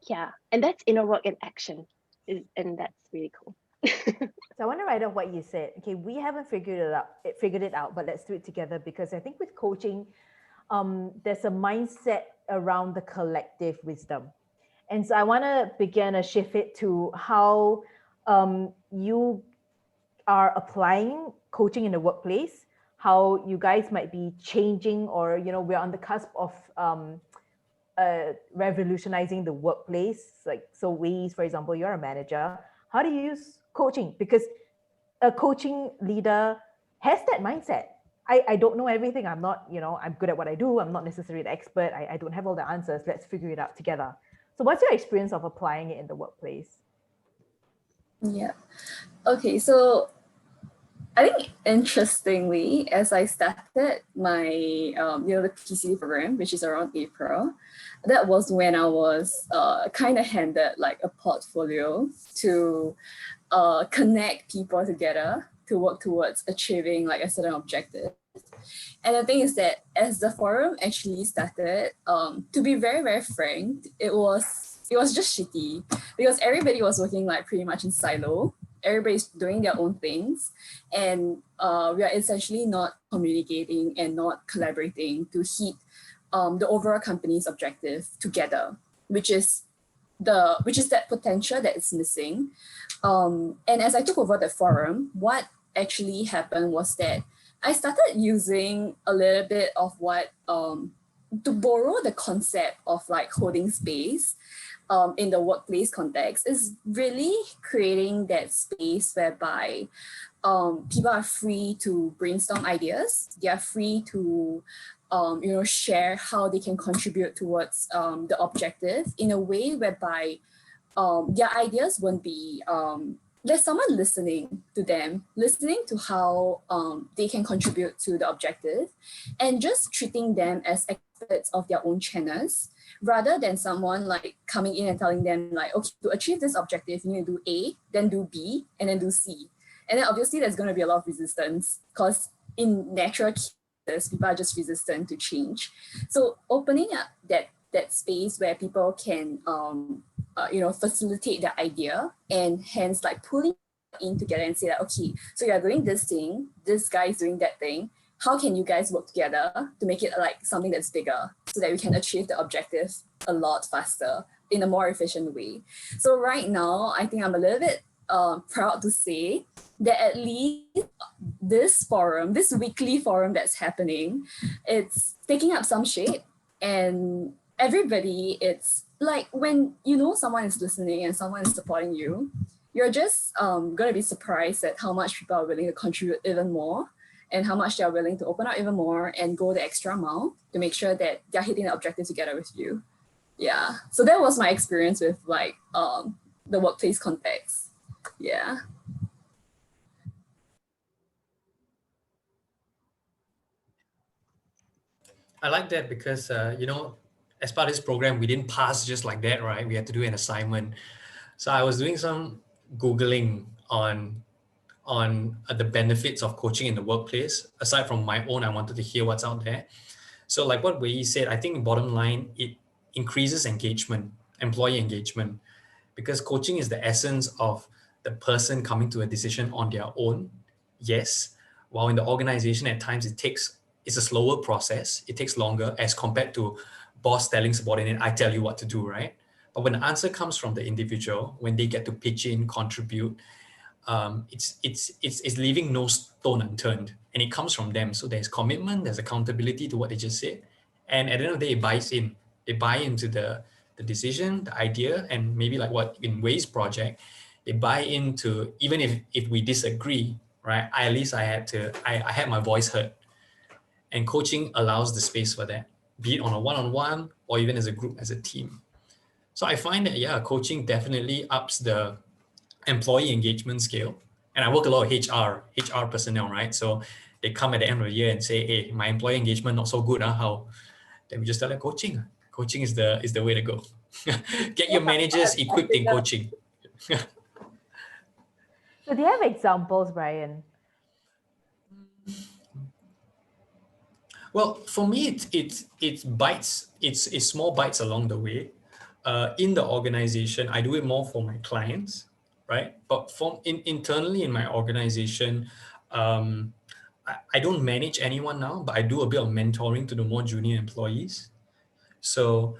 yeah, and that's inner work in action, and that's really cool. So I want to write up what you said. Okay, we haven't figured it out, but let's do it together, because I think with coaching, there's a mindset around the collective wisdom. And so I want to begin a shift it to how you are applying coaching in the workplace, how you guys might be changing, or, you know, we're on the cusp of revolutionizing the workplace. Like, so Ways, for example, you're a manager. How do you use coaching? Because a coaching leader has that mindset. I don't know everything. I'm not, you know, I'm good at what I do. I'm not necessarily the expert. I don't have all the answers. Let's figure it out together. So what's your experience of applying it in the workplace? Yeah. Okay, so I think interestingly, as I started my the PCD program, which is around April, that was when I was kind of handed like a portfolio to connect people together to work towards achieving like a certain objective. And the thing is that as the forum actually started, to be very, very frank, it was just shitty because everybody was working like pretty much in silo. Everybody's doing their own things, and we are essentially not communicating and not collaborating to hit the overall company's objective together, which is that potential that is missing. And as I took over the forum, what actually happened was that I started using a little bit of what to borrow the concept of like holding space in the workplace context is really creating that space whereby people are free to brainstorm ideas. They are free to share how they can contribute towards the objective in a way whereby their ideas won't be there's someone listening to them, listening to how they can contribute to the objective, and just treating them as experts of their own channels, rather than someone like coming in and telling them like, okay, to achieve this objective, you need to do A, then do B, and then do C. And then obviously there's going to be a lot of resistance because in natural cases, people are just resistant to change. So opening up that space where people can facilitate the idea and hence like pulling in together and say that, okay, so you're doing this thing, this guy is doing that thing. How can you guys work together to make it like something that's bigger so that we can achieve the objective a lot faster in a more efficient way? So right now, I think I'm a little bit proud to say that at least this forum, this weekly forum that's happening, it's taking up some shape, and everybody, it's like when you know someone is listening and someone is supporting you, you're just going to be surprised at how much people are willing to contribute even more and how much they're willing to open up even more and go the extra mile to make sure that they're hitting the objective together with you. Yeah, so that was my experience with like the workplace context. Yeah. I like that because, as part of this program, we didn't pass just like that, right? We had to do an assignment. So I was doing some Googling on the benefits of coaching in the workplace. Aside from my own, I wanted to hear what's out there. So like what Wei said, I think bottom line, it increases engagement, employee engagement, because coaching is the essence of the person coming to a decision on their own. Yes, while in the organization at times it's a slower process. It takes longer as compared to boss telling subordinate, I tell you what to do, right? But when the answer comes from the individual, when they get to pitch in, contribute, it's leaving no stone unturned, and it comes from them. So there's commitment, there's accountability to what they just said, and at the end of the day, it buys in. They buy into the decision, the idea, and maybe like what in Wei's project, they buy into even if we disagree, right? At least I had my voice heard, and coaching allows the space for that, be it on a one-on-one or even as a group, as a team. So I find that coaching definitely ups the employee engagement scale. And I work a lot of HR personnel, right? So they come at the end of the year and say, hey, my employee engagement not so good, how? Then we just tell them coaching. Coaching is the way to go. Get your managers equipped in coaching. So do you have examples, Brian? Well, for me, it's bites. It's small bites along the way. In the organization, I do it more for my clients, right? But internally in my organization, I don't manage anyone now, but I do a bit of mentoring to the more junior employees. So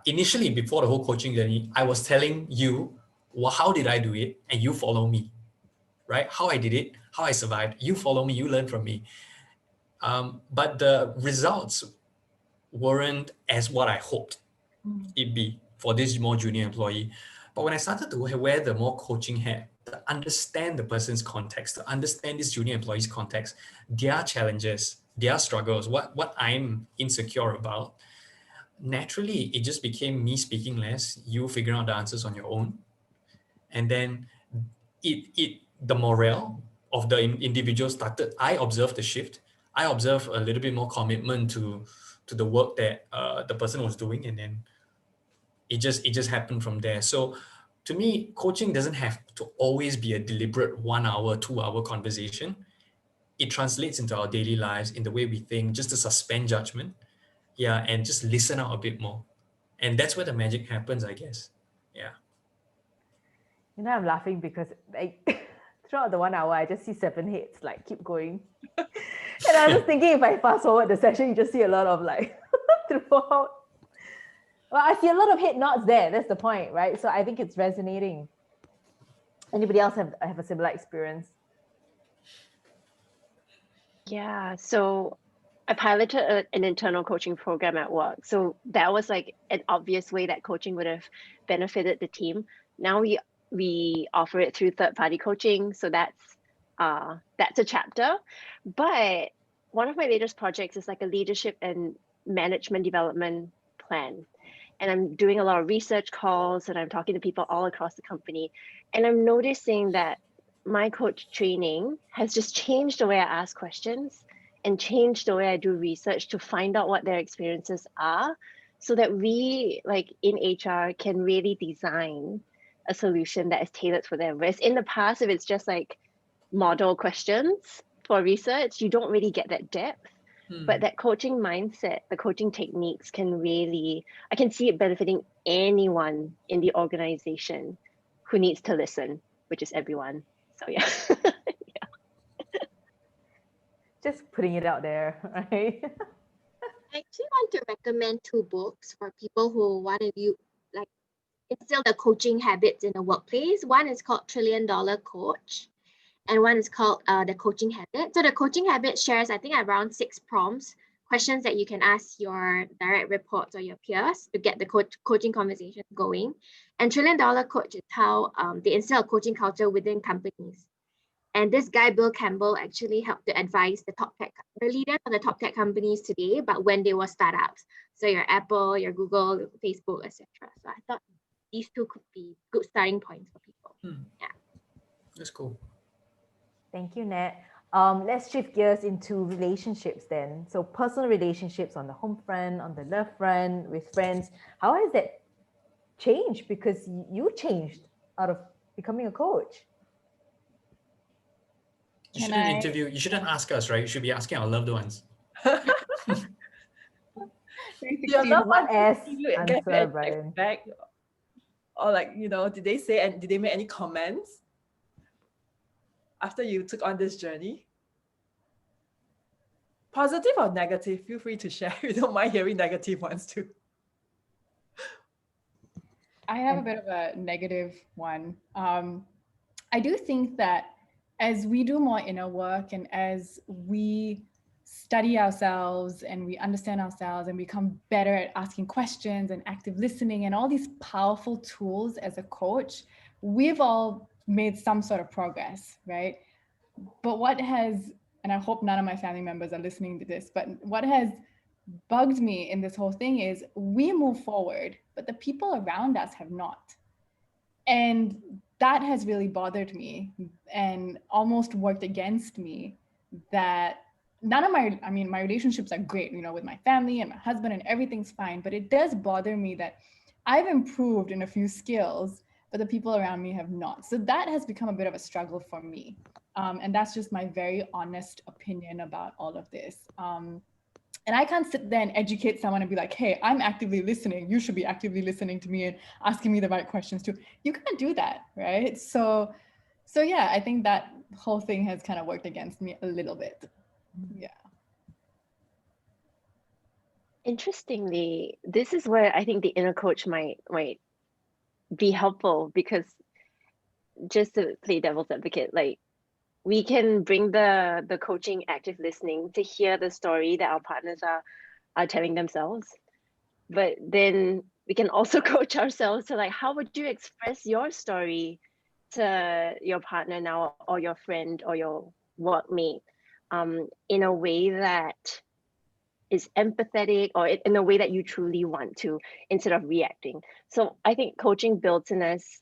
initially, before the whole coaching journey, I was telling you, well, how did I do it? And you follow me, right? How I did it, how I survived. You follow me, you learn from me. But the results weren't as what I hoped it'd be for this more junior employee. But when I started to wear the more coaching hat, to understand the person's context, to understand this junior employee's context, their challenges, their struggles, what I'm insecure about, naturally, it just became me speaking less, you figuring out the answers on your own. And then the morale of the individual started, I observed the shift. I observed a little bit more commitment to the work that the person was doing, and then it just happened from there. So to me, coaching doesn't have to always be a deliberate 1 hour, 2 hour conversation. It translates into our daily lives, in the way we think, just to suspend judgment, and just listen out a bit more. And that's where the magic happens, I guess. Yeah. I'm laughing because throughout the 1 hour, I just see 7 heads keep going. And I was thinking, if I fast forward the session, you just see a lot of throughout. Well, I see a lot of head nods there. That's the point, right? So I think it's resonating. Anybody else have a similar experience? Yeah, so I piloted an internal coaching program at work. So that was an obvious way that coaching would have benefited the team. Now we offer it through third-party coaching. So that's a chapter. But one of my latest projects is a leadership and management development plan. And I'm doing a lot of research calls, and I'm talking to people all across the company. And I'm noticing that my coach training has just changed the way I ask questions and changed the way I do research to find out what their experiences are, so that we, in HR, can really design a solution that is tailored for them. Whereas in the past, if it's just model questions for research, you don't really get that depth. But that coaching mindset, the coaching techniques I can see it benefiting anyone in the organization who needs to listen, which is everyone. So yeah. Just putting it out there, right? I actually want to recommend 2 books for people who want to instill the coaching habits in the workplace. One is called $1 Trillion Coach, and one is called The Coaching Habit. So The Coaching Habit shares, I think, around 6 prompts, questions that you can ask your direct reports or your peers to get the coaching conversation going. And $1 Trillion Coach is how they instill a coaching culture within companies. And this guy, Bill Campbell, actually helped to advise the leaders of the top tech companies today, but when they were startups. So your Apple, your Google, Facebook, etc. So I thought these 2 could be good starting points for people. Yeah. That's cool. Thank you, Nat. Let's shift gears into relationships then. So personal relationships on the home front, on the love front, with friends. How has that changed? Because you changed out of becoming a coach. You shouldn't interview. You shouldn't ask us, right? You should be asking our loved ones. Your loved ones answer, Brian. Back, or did they say and did they make any comments after you took on this journey? Positive or negative? Feel free to share. We don't mind hearing negative ones too. I have a bit of a negative one. I do think that as we do more inner work and as we study ourselves and we understand ourselves and become better at asking questions and active listening and all these powerful tools as a coach, we've all made some sort of progress, right? But what has, and I hope none of my family members are listening to this, but what has bugged me in this whole thing is we move forward, but the people around us have not. And that has really bothered me and almost worked against me, that none of my relationships are great, with my family and my husband, and everything's fine, but it does bother me that I've improved in a few skills, but the people around me have not. So that has become a bit of a struggle for me. And that's just my very honest opinion about all of this. And I can't sit there and educate someone and be like, hey, I'm actively listening. You should be actively listening to me and asking me the right questions too. You can't do that, right? So yeah, I think that whole thing has kind of worked against me a little bit. Yeah. Interestingly, this is where I think the inner coach might be helpful, because just to play devil's advocate, we can bring the coaching active listening to hear the story that our partners are telling themselves. But then we can also coach ourselves to how would you express your story to your partner now, or your friend or your workmate, in a way that is empathetic, or in a way that you truly want to, instead of reacting. So I think coaching builds in us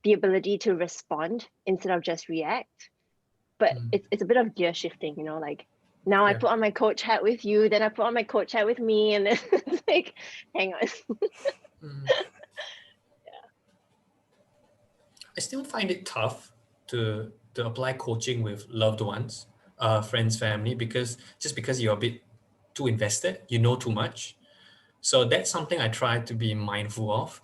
the ability to respond instead of just react. but Mm. it's a bit of gear shifting, you know, like now I Yeah. put on my coach hat with you, then I put on my coach hat with me, and then it's like, hang on. Mm. I still find it tough to apply coaching with loved ones, friends, family, because you're a bit too invested, you know too much. So that's something I try to be mindful of.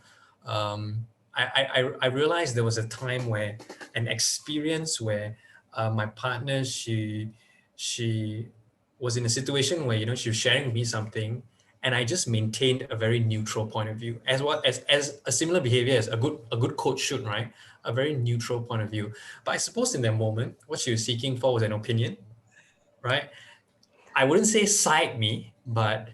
I realized there was a time where an experience where my partner, she was in a situation where, you know, she was sharing with me something, and I just maintained a very neutral point of view, as a similar behavior as a good coach should, right? A very neutral point of view. But I suppose in that moment, what she was seeking for was an opinion, right? I wouldn't say side me, but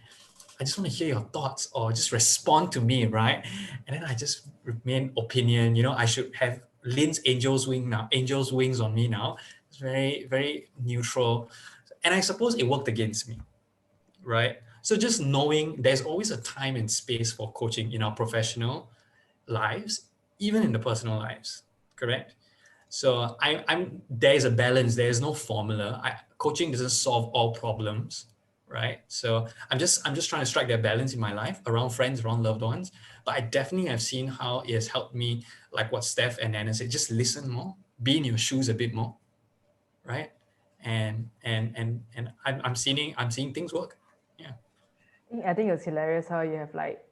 I just want to hear your thoughts or just respond to me, right? And then I just remain opinion, you know, I should have Lin's angel's wings on me now. It's very, very neutral. And I suppose it worked against me, right? So just knowing there's always a time and space for coaching in our professional lives, even in the personal lives, correct? So I'm there is a balance. There is no formula. Coaching doesn't solve all problems, right? So I'm just trying to strike that balance in my life around friends, around loved ones. But I definitely have seen how it has helped me, like what Steph and Anna said, just listen more, be in your shoes a bit more, right? And I'm seeing things work. Yeah. I think it was hilarious how you have like,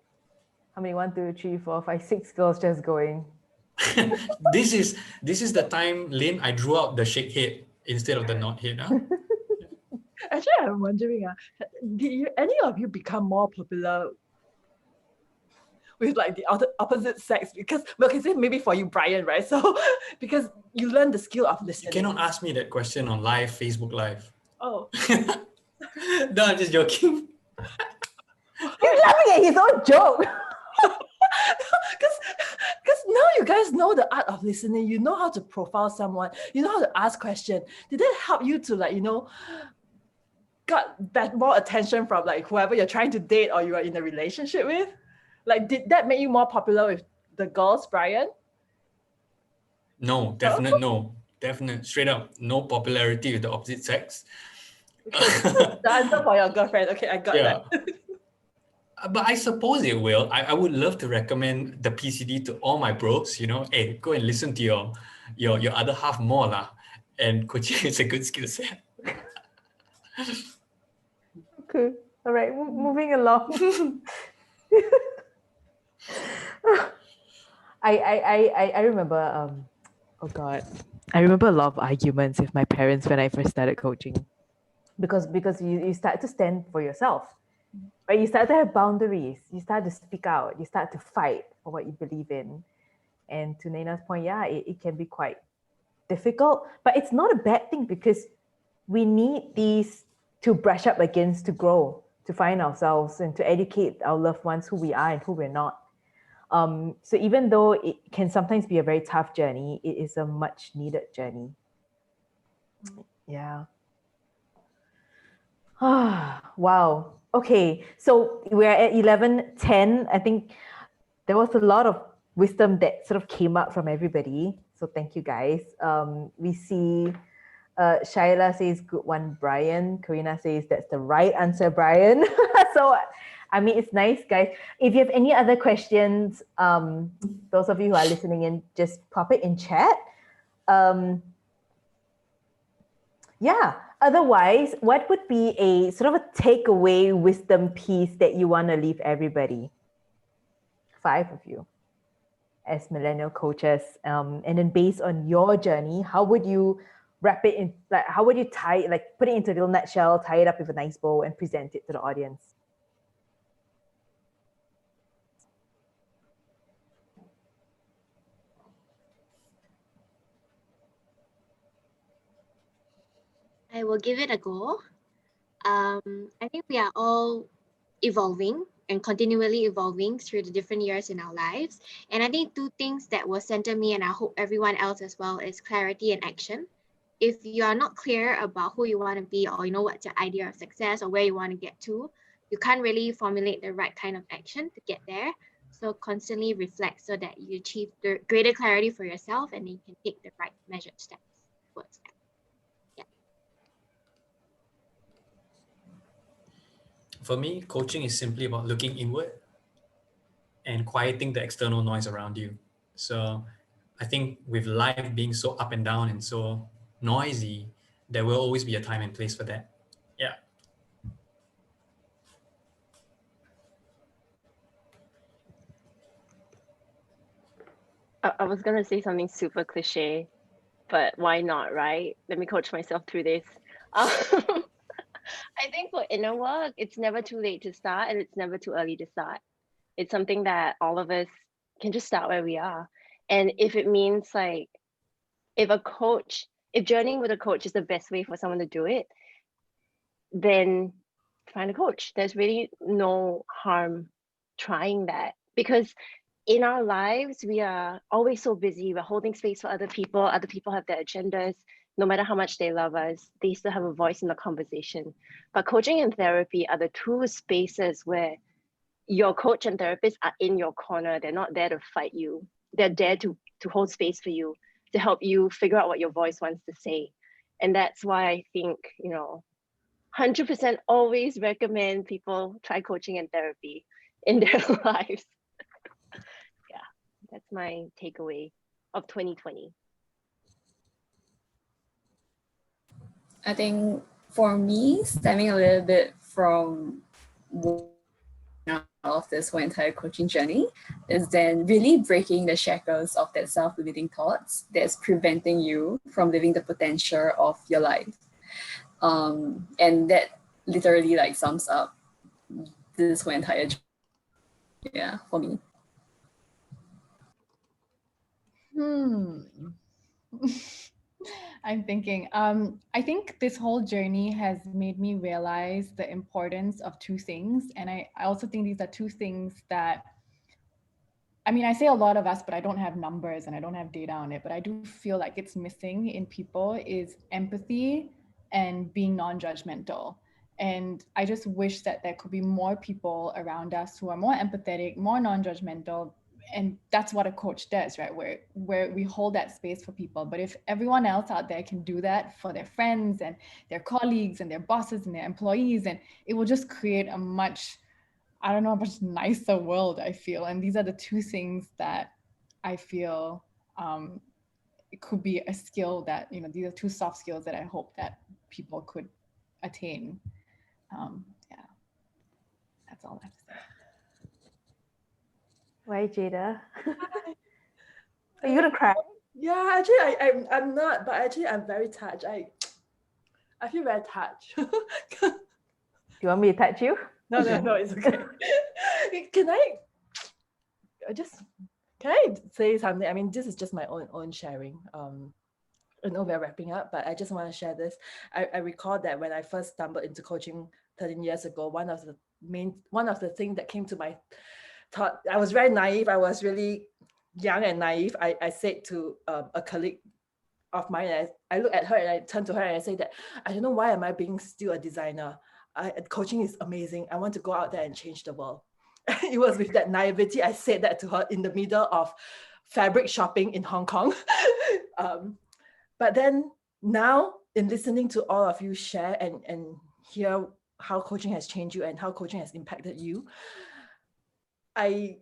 how many, 1, 2, 3, 4, 5, 6 girls just going. This is the time, Lin, I drew out the shake head instead of the nod head. Huh? Actually, I'm wondering, did any of you become more popular with like the opposite sex? Because, well, okay, say maybe for you, Brian, right? So because you learn the skill of You listening. cannot ask me that question on live, Facebook Live. Oh. No, I'm just joking. He's laughing at his own joke. Because now you guys know the art of listening. You know how to profile someone. You know how to ask questions. Did that help you to, like, you know, got that more attention from like whoever you're trying to date or you are in a relationship with? Like, did that make you more popular with the girls, Brian? No, definite no. Definite, straight up, no popularity with the opposite sex. Okay, the answer for your girlfriend. Okay, I got Yeah. that. But I suppose it will. I would love to recommend the PCD to all my bros, you know, hey, go and listen to your other half more lah. And coaching is a good skill set. Okay, all right, moving along. I remember, oh God, I remember a lot of arguments with my parents when I first started coaching, because you start to stand for yourself, right? You start to have boundaries. You start to speak out. You start to fight for what you believe in. And to Naina's point, yeah, it can be quite difficult, but it's not a bad thing, because we need these to brush up against, to grow, to find ourselves, and to educate our loved ones who we are and who we're not. So even though it can sometimes be a very tough journey, it is a much needed journey. Yeah. Wow. Okay. So we're at 11:10. I think there was a lot of wisdom that sort of came up from everybody. So thank you guys. We see Shaila says, good one, Brian. Karina says, that's the right answer, Brian. So, I mean, it's nice, guys. If you have any other questions, those of you who are listening in, just pop it in chat. Yeah. Otherwise, what would be a sort of a takeaway wisdom piece that you want to leave everybody? 5 of you as millennial coaches. And then based on your journey, how would you wrap it in, like, how would you tie it, like put it into a little nutshell, tie it up with a nice bow and present it to the audience? I will give it a go. I think we are all evolving and continually evolving through the different years in our lives. And I think 2 things that will center me, and I hope everyone else as well, is clarity and action. If you are not clear about who you want to be, or you know what's your idea of success or where you want to get to, you can't really formulate the right kind of action to get there. So constantly reflect so that you achieve the greater clarity for yourself, and then you can take the right measured steps towards that. for me, coaching is simply about looking inward and quieting the external noise around you. So I think with life being so up and down and so noisy, there will always be a time and place for that. Yeah. I was gonna say something super cliche, but why not, right? Let me coach myself through this. I think for inner work, it's never too late to start and it's never too early to start. It's something that all of us can just start where we are. And if it means like, if journeying with a coach is the best way for someone to do it, then find a coach. There's really no harm trying that, because in our lives, we are always so busy. We're holding space for other people. Other people have their agendas. No matter how much they love us, they still have a voice in the conversation. But coaching and therapy are the two spaces where your coach and therapist are in your corner. They're not there to fight you. They're there to hold space for you, to help you figure out what your voice wants to say. And that's why I think, 100% always recommend people try coaching and therapy in their lives. Yeah, that's my takeaway of 2020. I think for me, stemming a little bit from of this whole entire coaching journey is then really breaking the shackles of that self-limiting thoughts that's preventing you from living the potential of your life. And that literally like sums up this whole entire journey. Yeah, for me. I'm thinking, I think this whole journey has made me realize the importance of two things. And I also think these are two things that, I mean, I say a lot of us, but I don't have numbers and I don't have data on it, but I do feel like it's missing in people is empathy and being non-judgmental. And I just wish that there could be more people around us who are more empathetic, more non-judgmental. And that's what a coach does, right? Where we hold that space for people. But if everyone else out there can do that for their friends and their colleagues and their bosses and their employees, and it will just create a much, I don't know, a much nicer world, I feel. And these are the two things that I feel it could be a skill that, these are two soft skills that I hope that people could attain. Yeah, that's all I have to say. Why, Jada? Are you gonna cry? Yeah, actually, I'm not, but actually, I'm very touched. I feel very touched. Do you want me to touch you? No, it's okay. Can I say something? I mean, this is just my own sharing. I know we're wrapping up, but I just want to share this. I recall that when I first stumbled into coaching 13 years ago, one of the things that came to my thought, I was very naive. I was really young and naive. I said to a colleague of mine, and I looked at her and I turned to her and I said that I don't know why am I being still a designer. Coaching is amazing. I want to go out there and change the world. It was with that naivety I said that to her in the middle of fabric shopping in Hong Kong. But then now, in listening to all of you share and hear how coaching has changed you and how coaching has impacted you, I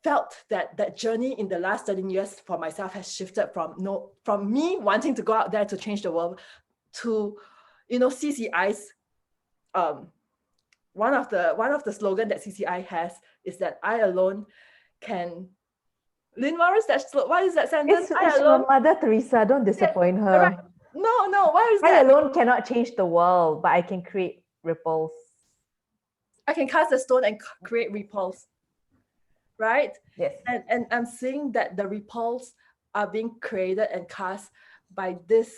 felt that journey in the last 13 years for myself has shifted from me wanting to go out there to change the world to, CCI's. One of the slogan that CCI has is that I alone can. Lin, what is that sentence? It's from Mother Teresa. Don't disappoint her. Right. No. Why is I that? alone cannot change the world, but I can create ripples. I can cast a stone and create ripples. Right? Yes. And I'm seeing that the ripples are being created and cast by this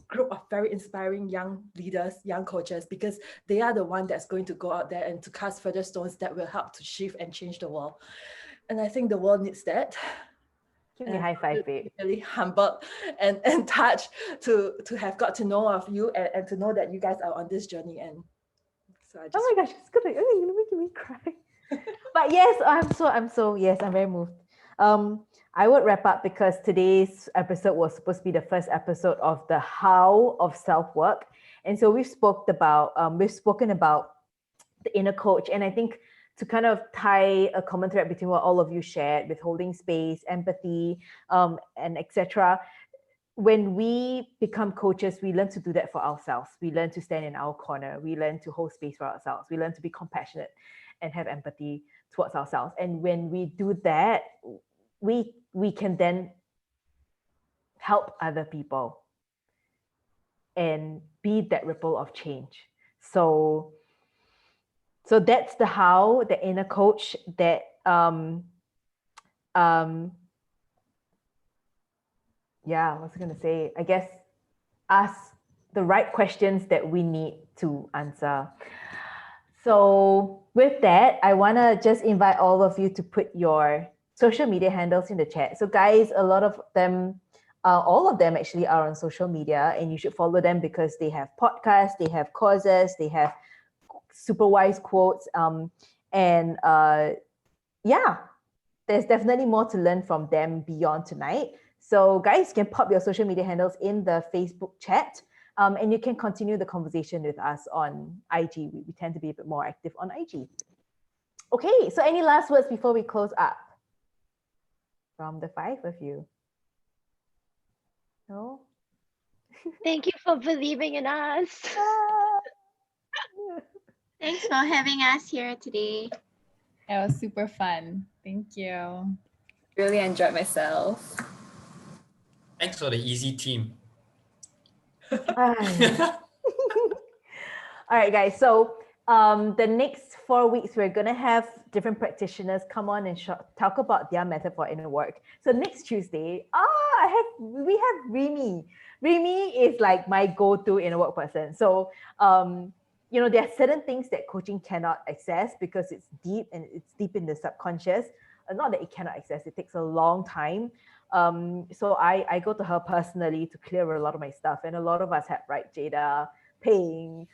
group of very inspiring young leaders, young coaches, because they are the one that's going to go out there and to cast further stones that will help to shift and change the world. And I think the world needs that. Give me a high five, babe. Really humbled and touched to have got to know of you and to know that you guys are on this journey. And so I just, oh my gosh, it's gonna you're making me cry. But yes, I'm very moved. I would wrap up because today's episode was supposed to be the first episode of the how of self-work. And so we've spoken about the inner coach. And I think to kind of tie a common thread between what all of you shared with holding space, empathy, and etc. When we become coaches, we learn to do that for ourselves. We learn to stand in our corner. We learn to hold space for ourselves. We learn to be compassionate and have empathy towards ourselves. And when we do that, we can then help other people and be that ripple of change. So that's the how, the inner coach that yeah, what's I gonna say? I guess ask the right questions that we need to answer. So with that, I wanna just invite all of you to put your social media handles in the chat. So guys, a lot of them, all of them actually are on social media, and you should follow them because they have podcasts, they have courses, they have super wise quotes, and yeah, there's definitely more to learn from them beyond tonight. So guys, you can pop your social media handles in the Facebook chat, and you can continue the conversation with us on IG. We tend to be a bit more active on IG. Okay, so any last words before we close up from the five of you? No? Thank you for believing in us. Thanks for having us here today. It was super fun. Thank you. Really enjoyed myself. Thanks for the easy team. All right, guys. So the next 4 weeks, we're going to have different practitioners come on and talk about their method for inner work. So next Tuesday, we have Remy. Remy is like my go-to inner work person. So, you know, there are certain things that coaching cannot access because it's deep and it's deep in the subconscious. Not that it cannot access, it takes a long time. So I go to her personally to clear a lot of my stuff. And a lot of us have, right, Jada, Ping,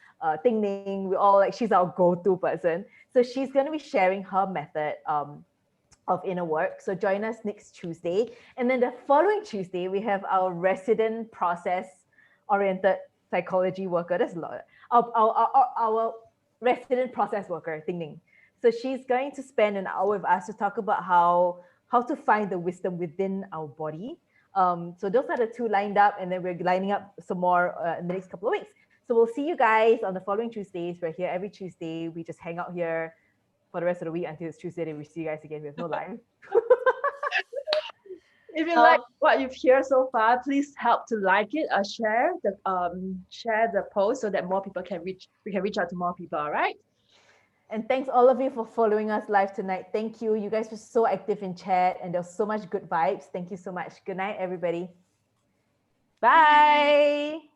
Ting Ning, we all like, she's our go-to person. So she's going to be sharing her method of inner work. So join us next Tuesday. And then the following Tuesday, we have our resident process-oriented psychology worker. That's a lot. Our resident process worker, Ting Ning. So she's going to spend an hour with us to talk about how to find the wisdom within our body. So those are the two lined up, and then we're lining up some more in the next couple of weeks. So we'll see you guys on the following Tuesdays. We're here every Tuesday. We just hang out here for the rest of the week until it's Tuesday. Then we see you guys again. We have no live. If you like what you've heard so far, please help to like it or share the post so that more people we can reach out to more people. All right. And thanks all of you for following us live tonight. Thank you. You guys were so active in chat and there was so much good vibes. Thank you so much. Good night, everybody. Bye.